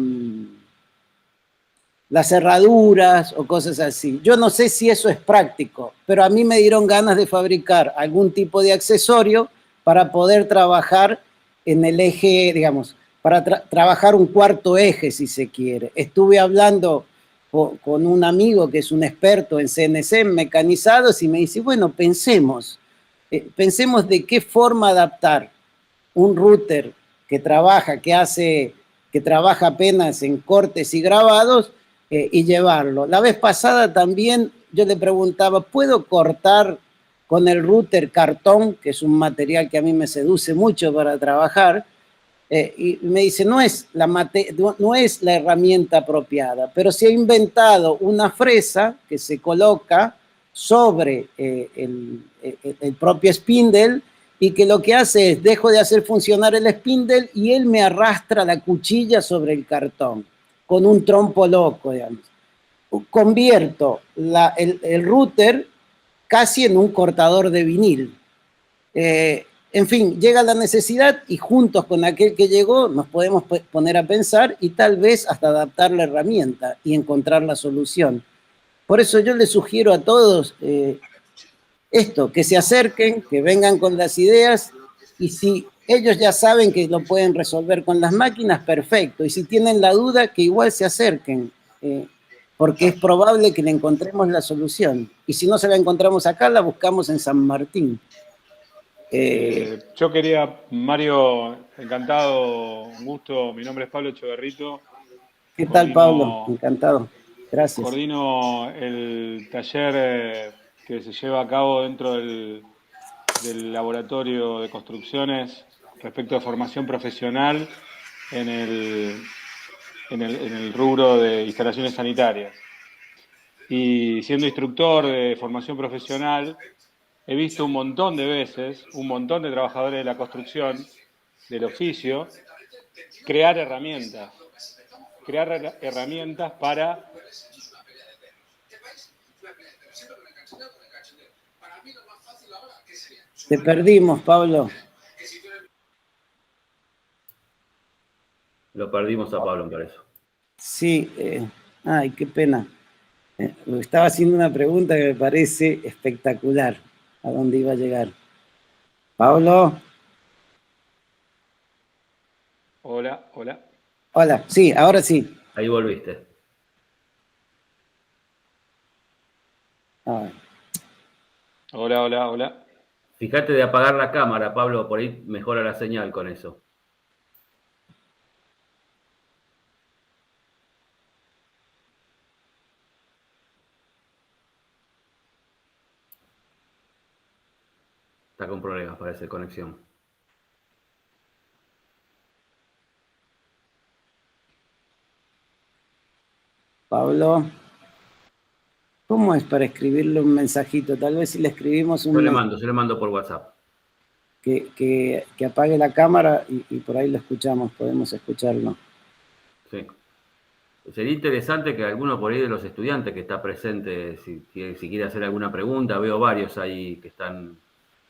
cerraduras o cosas así? Yo no sé si eso es práctico, pero a mí me dieron ganas de fabricar algún tipo de accesorio para poder trabajar en el eje, digamos, para trabajar un cuarto eje, si se quiere. Estuve hablando con un amigo que es un experto en CNC, en mecanizados, y me dice, bueno, pensemos de qué forma adaptar un router que trabaja apenas en cortes y grabados y llevarlo. La vez pasada también yo le preguntaba, ¿puedo cortar con el router cartón, que es un material que a mí me seduce mucho para trabajar? Y me dice, no es la herramienta apropiada, pero se ha inventado una fresa que se coloca sobre el propio spindle y que lo que hace es, dejo de hacer funcionar el spindle y él me arrastra la cuchilla sobre el cartón, con un trompo loco, digamos. Convierto el router casi en un cortador de vinil. En fin, llega la necesidad y juntos con aquel que llegó nos podemos poner a pensar y tal vez hasta adaptar la herramienta y encontrar la solución. Por eso yo les sugiero a todos esto, que se acerquen, que vengan con las ideas y si ellos ya saben que lo pueden resolver con las máquinas, perfecto. Y si tienen la duda, que igual se acerquen, porque es probable que le encontremos la solución. Y si no se la encontramos acá, la buscamos en San Martín. Yo quería, Mario, encantado, un gusto. Mi nombre es Pablo Echeverrito. ¿Qué tal, Pablo? Encantado. Gracias. Coordino el taller que se lleva a cabo dentro del laboratorio de construcciones respecto de formación profesional en el rubro de instalaciones sanitarias. Y siendo instructor de formación profesional, he visto un montón de veces, un montón de trabajadores de la construcción, del oficio, crear herramientas para... Te perdimos, Pablo. Lo perdimos a Pablo, por eso. Sí, ay, qué pena. Estaba haciendo una pregunta que me parece espectacular. ¿A dónde iba a llegar? Pablo. Hola, hola. Hola, sí, ahora sí. Ahí volviste. Ah. Hola, hola, hola. Fíjate de apagar la cámara, Pablo, por ahí mejora la señal con eso. Está con problemas, parece, conexión. Pablo, ¿cómo es para escribirle un mensajito? Tal vez si le escribimos un Yo le mando por WhatsApp. Que apague la cámara y por ahí lo escuchamos, podemos escucharlo. Sí. Sería interesante que alguno por ahí de los estudiantes que está presente, si quiere hacer alguna pregunta, veo varios ahí que están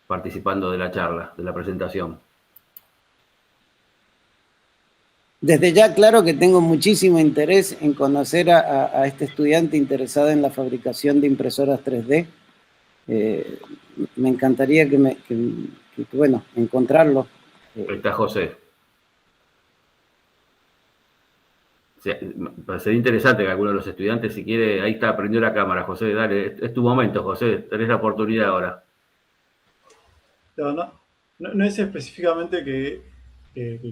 participando de la charla, de la presentación. Desde ya, claro que tengo muchísimo interés en conocer a este estudiante interesado en la fabricación de impresoras 3D. Me encantaría bueno, encontrarlo. Ahí está José. Sería interesante que alguno de los estudiantes, si quiere, ahí está, prendió la cámara, José, dale, es tu momento, José, tenés la oportunidad ahora. No es específicamente que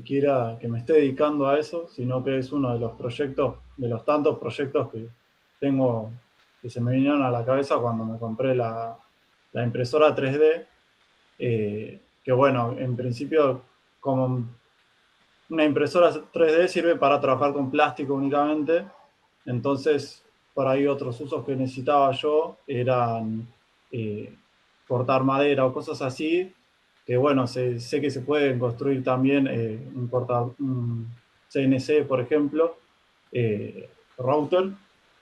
quiera, que me esté dedicando a eso, sino que es uno de los proyectos, de los tantos proyectos que tengo, que se me vinieron a la cabeza cuando me compré la impresora 3D, que bueno, en principio como una impresora 3D sirve para trabajar con plástico únicamente, entonces por ahí otros usos que necesitaba yo eran cortar madera o cosas así, que bueno, sé que se pueden construir también un CNC, por ejemplo, router,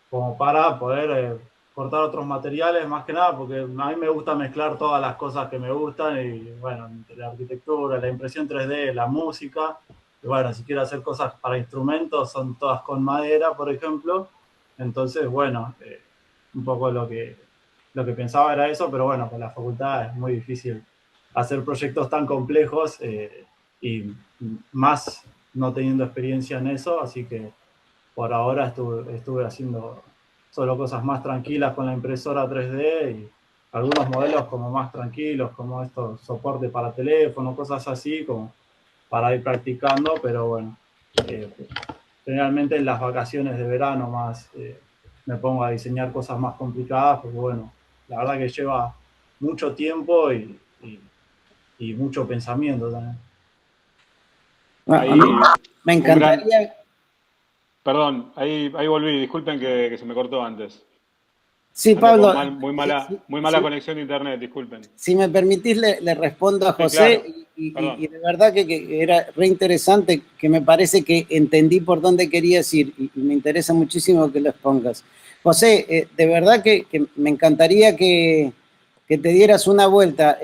como para poder cortar otros materiales, más que nada, porque a mí me gusta mezclar todas las cosas que me gustan, y bueno, entre la arquitectura, la impresión 3D, la música, y bueno, si quiero hacer cosas para instrumentos, son todas con madera, por ejemplo, entonces, bueno, un poco lo que pensaba era eso, pero bueno, con la facultad es muy difícil hacer proyectos tan complejos y más no teniendo experiencia en eso, así que por ahora estuve haciendo solo cosas más tranquilas con la impresora 3D y algunos modelos como más tranquilos, como estos soporte para teléfono, cosas así, como para ir practicando, pero bueno, generalmente en las vacaciones de verano más me pongo a diseñar cosas más complicadas, porque bueno, la verdad que lleva mucho tiempo y mucho pensamiento también. Ahí, me encantaría... Perdón, ahí volví, disculpen que se me cortó antes. Sí, Pablo. Muy mala conexión de internet, disculpen. Si me permitís, le respondo a José, claro. y de verdad que era re interesante, que me parece que entendí por dónde querías ir y me interesa muchísimo que lo expongas. José, de verdad que me encantaría que te dieras una vuelta.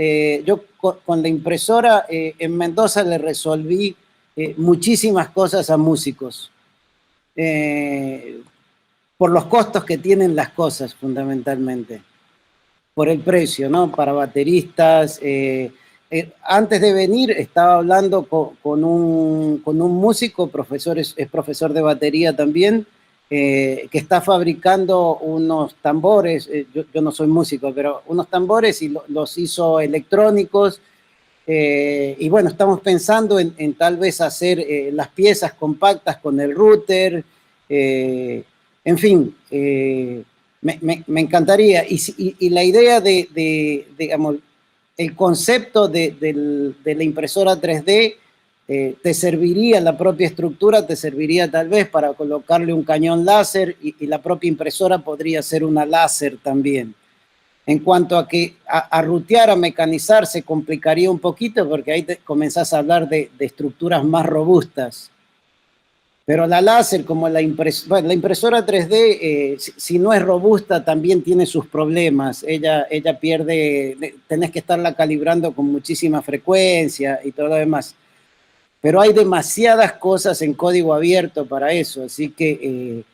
Yo con la impresora en Mendoza le resolví muchísimas cosas a músicos. Por los costos que tienen las cosas, fundamentalmente. Por el precio, ¿no? Para bateristas. Antes de venir estaba hablando con un músico, es profesor de batería también, que está fabricando unos tambores, yo no soy músico, pero unos tambores y los hizo electrónicos. Y bueno, estamos pensando en tal vez hacer las piezas compactas con el router. En fin, me encantaría. Y la idea digamos, el concepto de la impresora 3D te serviría, la propia estructura te serviría tal vez para colocarle un cañón láser y la propia impresora podría ser una láser también. En cuanto a que a rutear, a mecanizar, se complicaría un poquito porque ahí comenzás a hablar de estructuras más robustas. Pero la láser, como la impresora 3D, si no es robusta, también tiene sus problemas. Ella pierde, tenés que estarla calibrando con muchísima frecuencia y todo lo demás. Pero hay demasiadas cosas en código abierto para eso, así que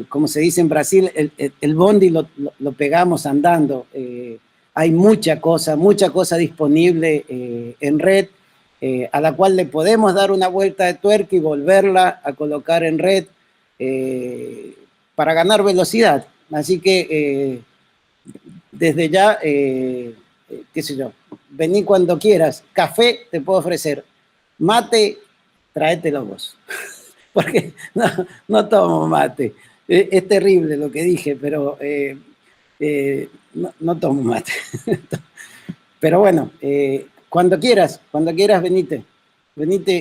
como se dice en Brasil, el bondi lo pegamos andando. Hay mucha cosa disponible en red, a la cual le podemos dar una vuelta de tuerca y volverla a colocar en red para ganar velocidad. Así que desde ya, qué sé yo, vení cuando quieras. Café te puedo ofrecer, mate, tráetelo vos. Porque no tomo mate. Es terrible lo que dije, pero no tomo mate. Pero bueno, cuando quieras, venite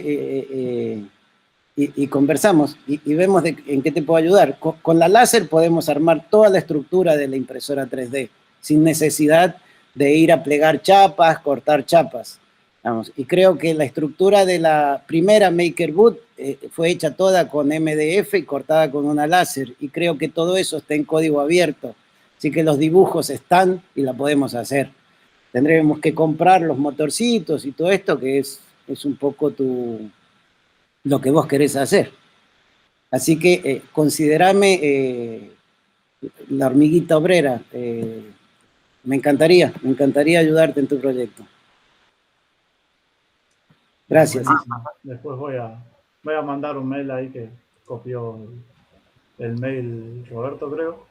y conversamos y vemos en qué te puedo ayudar. Con la láser podemos armar toda la estructura de la impresora 3D sin necesidad de ir a plegar chapas, cortar chapas. Vamos, y creo que la estructura de la primera MakerBoot fue hecha toda con MDF y cortada con una láser, y creo que todo eso está en código abierto, así que los dibujos están y la podemos hacer. Tendremos que comprar los motorcitos y todo esto, que es un poco lo que vos querés hacer. Así que considerame la hormiguita obrera. Me encantaría ayudarte en tu proyecto. Gracias. Después voy a mandar un mail ahí que copió el mail Roberto, creo.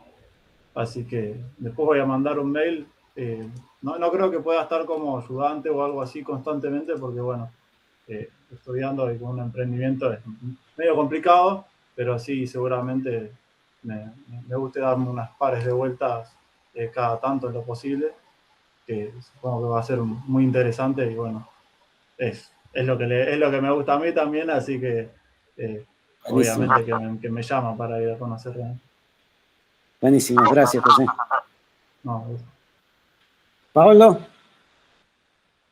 Así que después voy a mandar un mail. No creo que pueda estar como ayudante o algo así constantemente porque, bueno, estudiando y con un emprendimiento es medio complicado, pero sí seguramente me gusta darme unas pares de vueltas cada tanto en lo posible, que supongo que va a ser muy interesante y, bueno, es lo que me gusta a mí también, así que obviamente que me llama para ir a conocerla. Buenísimo, gracias, José. No, Pablo.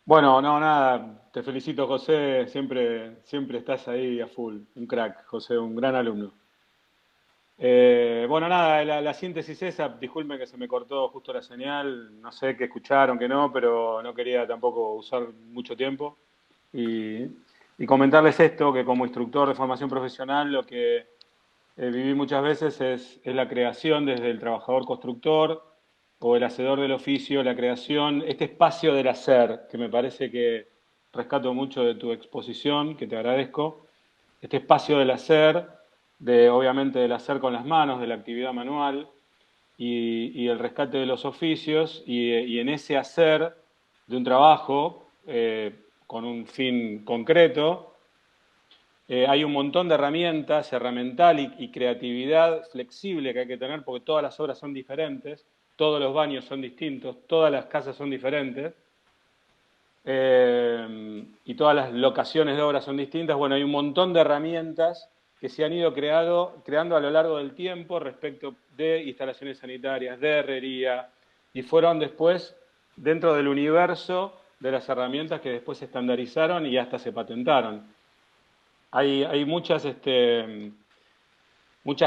Bueno, no, nada, te felicito, José, siempre estás ahí a full, un crack, José, un gran alumno. Bueno, nada, la síntesis esa, disculpen que se me cortó justo la señal, no sé qué escucharon, que no, pero no quería tampoco usar mucho tiempo. Y comentarles esto, que como instructor de formación profesional lo que viví muchas veces es la creación desde el trabajador constructor o el hacedor del oficio, la creación, este espacio del hacer, que me parece que rescato mucho de tu exposición, que te agradezco, este espacio del hacer, obviamente del hacer con las manos, de la actividad manual y el rescate de los oficios y en ese hacer de un trabajo con un fin concreto, hay un montón de herramientas, herramental y creatividad flexible que hay que tener porque todas las obras son diferentes, todos los baños son distintos, todas las casas son diferentes y todas las locaciones de obras son distintas. Bueno, hay un montón de herramientas que se han ido creando a lo largo del tiempo respecto de instalaciones sanitarias, de herrería, y fueron después dentro del universo de las herramientas que después se estandarizaron y hasta se patentaron. Hay muchas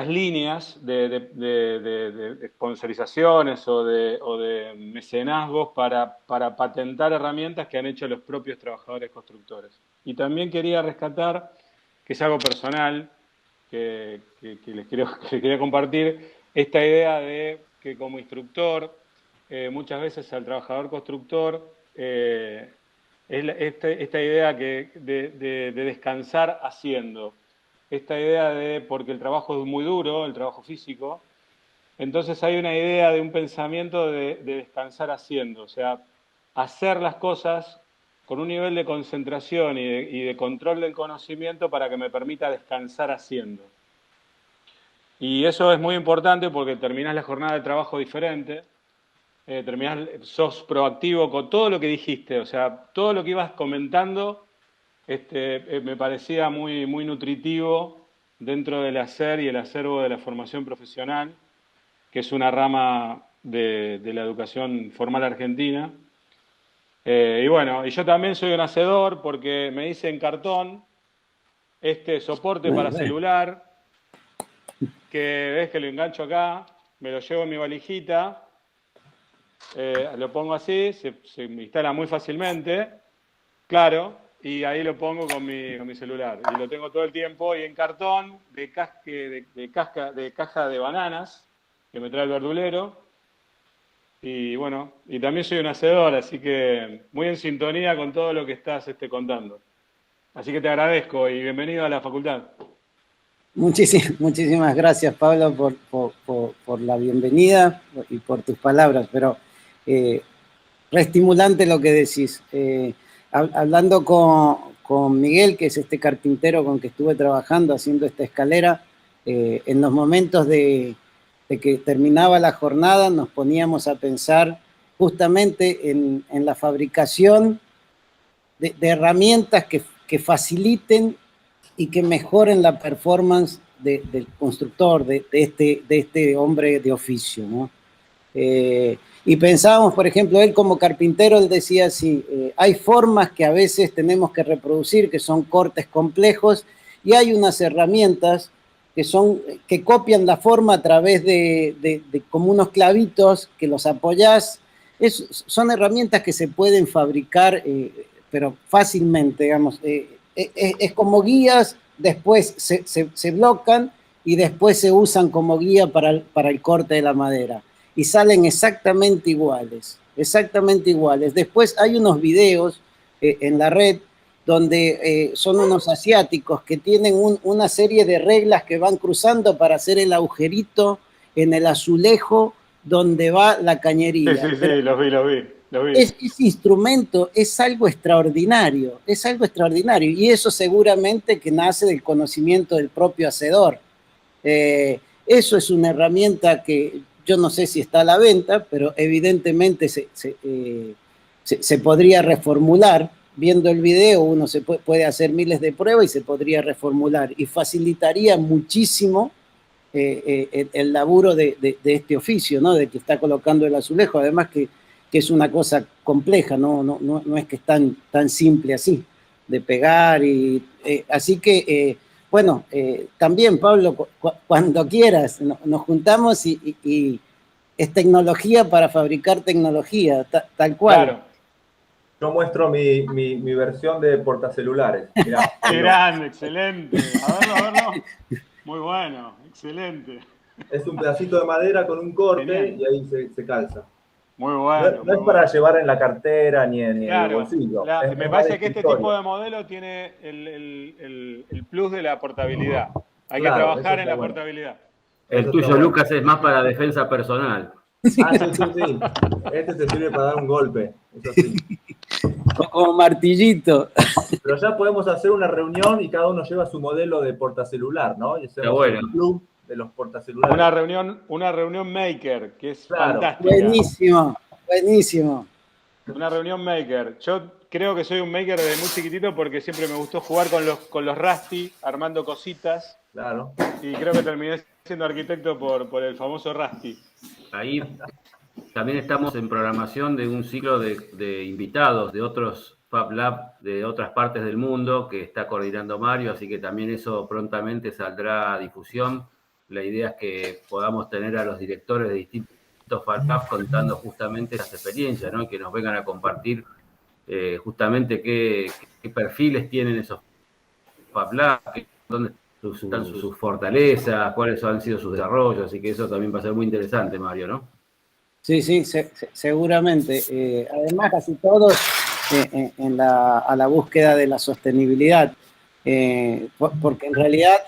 líneas de sponsorizaciones o de mecenazgos para patentar herramientas que han hecho los propios trabajadores constructores. Y también quería rescatar, que es algo personal, que les quería compartir, esta idea de que como instructor, muchas veces al trabajador constructor, es esta idea de descansar haciendo. Esta idea porque el trabajo es muy duro, el trabajo físico, entonces hay una idea de un pensamiento de descansar haciendo, o sea, hacer las cosas con un nivel de concentración y de control del conocimiento para que me permita descansar haciendo. Y eso es muy importante porque terminás la jornada de trabajo diferente, sos proactivo con todo lo que dijiste, o sea, todo lo que ibas comentando me parecía muy, muy nutritivo dentro del hacer y el acervo de la formación profesional, que es una rama de la educación formal argentina. Y bueno, y yo también soy un hacedor porque me hice en cartón este soporte para celular, que ves que lo engancho acá, me lo llevo en mi valijita, lo pongo así, se me instala muy fácilmente, claro, y ahí lo pongo con mi celular. Y lo tengo todo el tiempo, y en cartón, de caja de bananas, que me trae el verdulero. Y bueno, y también soy un hacedor, así que muy en sintonía con todo lo que estás contando. Así que te agradezco y bienvenido a la facultad. Muchísimas gracias, Pablo, por la bienvenida y por tus palabras, pero reestimulante lo que decís. Hablando con Miguel, que es este carpintero con que estuve trabajando haciendo esta escalera, en los momentos de que terminaba la jornada nos poníamos a pensar justamente en la fabricación de herramientas que faciliten y que mejoren la performance del constructor, de este hombre de oficio, ¿no? Y pensábamos, por ejemplo, él como carpintero, él decía así, hay formas que a veces tenemos que reproducir, que son cortes complejos, y hay unas herramientas que copian la forma a través de como unos clavitos que los apoyás. Son herramientas que se pueden fabricar, pero fácilmente, digamos. Es como guías, después se blocan y después se usan como guía para el corte de la madera. Y salen exactamente iguales, exactamente iguales. Después hay unos videos en la red donde son unos asiáticos que tienen una serie de reglas que van cruzando para hacer el agujerito en el azulejo donde va la cañería. Sí, los vi. Ese instrumento es algo extraordinario, y eso seguramente que nace del conocimiento del propio hacedor. Eso es una herramienta que yo no sé si está a la venta, pero evidentemente se podría reformular. Viendo el video uno puede hacer miles de pruebas y se podría reformular y facilitaría muchísimo el laburo de este oficio, ¿no? De que está colocando el azulejo, además que es una cosa compleja, no es que es tan simple así, de pegar. Así que, bueno, también, Pablo, cuando quieras, nos juntamos y es tecnología para fabricar tecnología, tal cual. Claro. Yo muestro mi versión de portacelulares. Mirá, ¡Qué grande! Excelente. A verlo. Muy bueno, excelente. Es un pedacito de madera con un corte. Genial. Y ahí se calza. Muy bueno. No es para llevar en la cartera ni en el bolsillo. Me parece que este tipo de modelo tiene el plus de la portabilidad. Hay que trabajar en la portabilidad. El tuyo, Lucas, es más para defensa personal. Ah, sí. Este te sirve para dar un golpe. Eso sí. Como martillito. Pero ya podemos hacer una reunión y cada uno lleva su modelo de portacelular, ¿no? Y hacemos el club de los portacelulares. Una reunión maker, que es fantástica. Buenísimo. Una reunión maker. Yo creo que soy un maker desde muy chiquitito porque siempre me gustó jugar con los Rusty, armando cositas. Claro. Y creo que terminé siendo arquitecto por el famoso Rusty. Ahí también estamos en programación de un ciclo de invitados de otros Fab Lab de otras partes del mundo que está coordinando Mario, así que también eso prontamente saldrá a difusión. La idea es que podamos tener a los directores de distintos Fab Lab contando justamente esas experiencias, ¿no? Y que nos vengan a compartir justamente qué perfiles tienen esos Fab Lab, dónde están sus fortalezas, cuáles han sido sus desarrollos, así que eso también va a ser muy interesante, Mario, ¿no? Sí, seguramente. Además, casi todos a la búsqueda de la sostenibilidad, porque en realidad,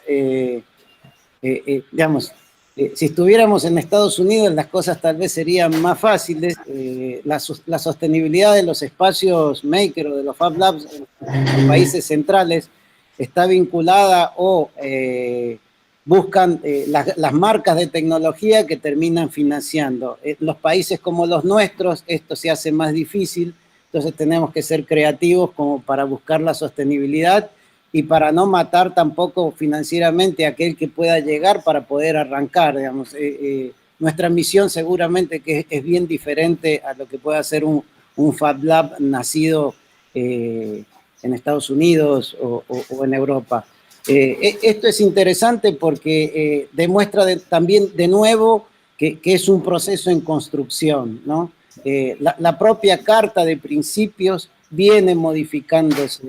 digamos, si estuviéramos en Estados Unidos, las cosas tal vez serían más fáciles. La sostenibilidad de los espacios maker o de los Fab Labs en los países centrales está vinculada o buscan las marcas de tecnología que terminan financiando. Los países como los nuestros, esto se hace más difícil, entonces tenemos que ser creativos como para buscar la sostenibilidad y para no matar tampoco financieramente a aquel que pueda llegar para poder arrancar, digamos. Nuestra misión seguramente que es bien diferente a lo que pueda hacer un Fab Lab nacido en Estados Unidos o en Europa. Esto es interesante porque demuestra también de nuevo que es un proceso en construcción, ¿no? La propia carta de principios viene modificándose.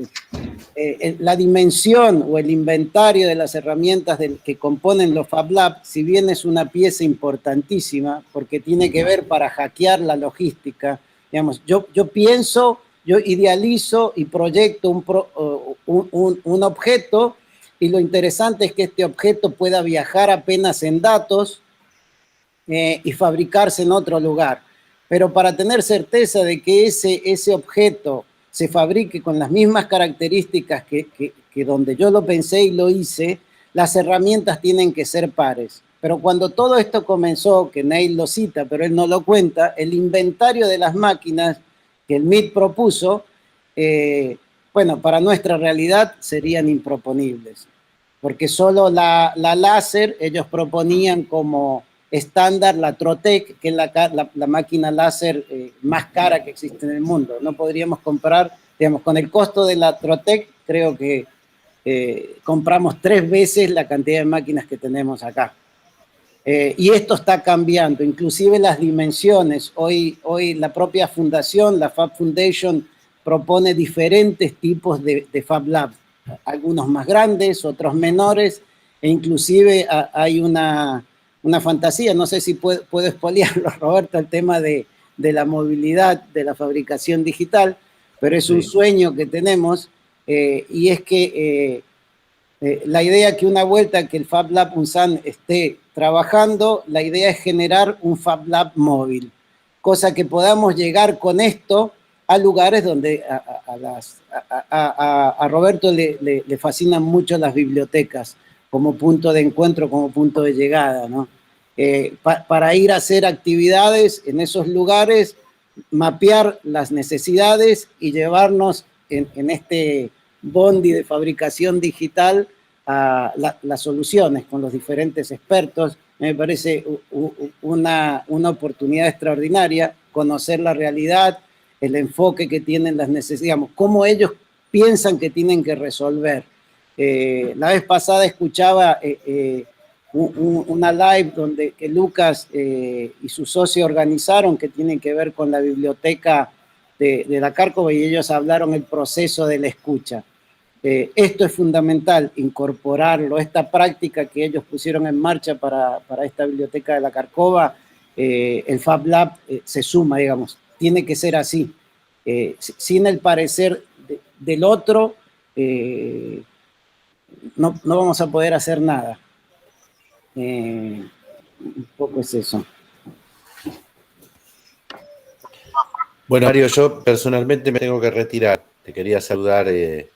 La dimensión o el inventario de las herramientas que componen los Fab Lab, si bien es una pieza importantísima porque tiene que ver para hackear la logística, digamos, yo pienso, yo idealizo y proyecto un objeto, y lo interesante es que este objeto pueda viajar apenas en datos y fabricarse en otro lugar. Pero para tener certeza de que ese objeto se fabrique con las mismas características que donde yo lo pensé y lo hice, las herramientas tienen que ser pares. Pero cuando todo esto comenzó, que Neil lo cita, pero él no lo cuenta, el inventario de las máquinas que el MIT propuso, bueno, para nuestra realidad serían improponibles, porque solo la láser, ellos proponían como estándar la Trotec, que es la máquina láser más cara que existe en el mundo. No podríamos comprar, digamos, con el costo de la Trotec, creo que compramos 3 veces la cantidad de máquinas que tenemos acá. Y esto está cambiando, inclusive las dimensiones. Hoy la propia fundación, la Fab Foundation, propone diferentes tipos de Fab Lab, algunos más grandes, otros menores, e inclusive hay una fantasía, no sé si puedo spoilearlo, Roberto, el tema de la movilidad, de la fabricación digital, pero es un sueño que tenemos, y es que la idea que una vuelta que el Fab Lab UNSAN esté trabajando, la idea es generar un Fab Lab móvil, cosa que podamos llegar con esto a lugares donde a Roberto le fascinan mucho las bibliotecas como punto de encuentro, como punto de llegada, ¿no? Para ir a hacer actividades en esos lugares, mapear las necesidades y llevarnos en este bondi de fabricación digital a las soluciones con los diferentes expertos. Me parece una oportunidad extraordinaria conocer la realidad, el enfoque que tienen las necesidades, digamos, cómo ellos piensan que tienen que resolver. La vez pasada escuchaba una live que Lucas y su socio organizaron que tienen que ver con la biblioteca de la Cárcova, y ellos hablaron el proceso de la escucha. Esto es fundamental, incorporarlo, esta práctica que ellos pusieron en marcha para esta biblioteca de la Cárcova, el Fab Lab se suma, digamos, tiene que ser así, sin el parecer del otro, no vamos a poder hacer nada. Un poco es eso. Bueno, Mario, yo personalmente me tengo que retirar. Te quería saludar y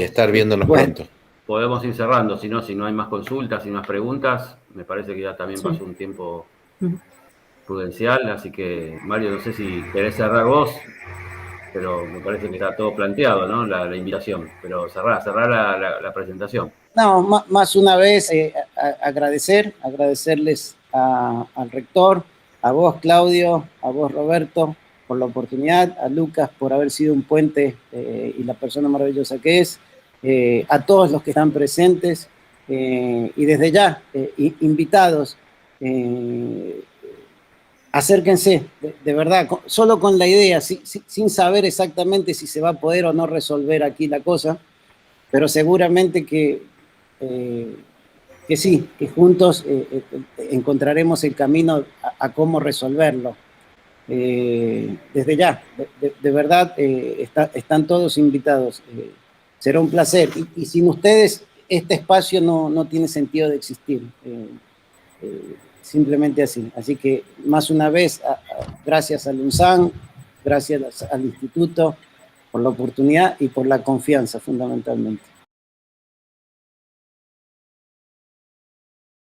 estar viéndonos pronto. Podemos ir cerrando, si no hay más consultas y más preguntas, me parece que ya también pasó un tiempo prudencial, así que Mario, no sé si querés cerrar vos, pero me parece que está todo planteado, ¿no? La invitación, pero cerrar la presentación. No, más una vez agradecerles al rector, a vos Claudio, a vos Roberto, por la oportunidad, a Lucas por haber sido un puente y la persona maravillosa que es, a todos los que están presentes y desde ya, invitados, acérquense, de verdad, solo con la idea, sin saber exactamente si se va a poder o no resolver aquí la cosa, pero seguramente que sí, que juntos encontraremos el camino a cómo resolverlo. Desde ya, de verdad, están todos invitados. Será un placer. Y sin ustedes, este espacio no tiene sentido de existir. Simplemente así. Así que, más una vez, gracias al UNSAN, gracias al Instituto por la oportunidad y por la confianza, fundamentalmente.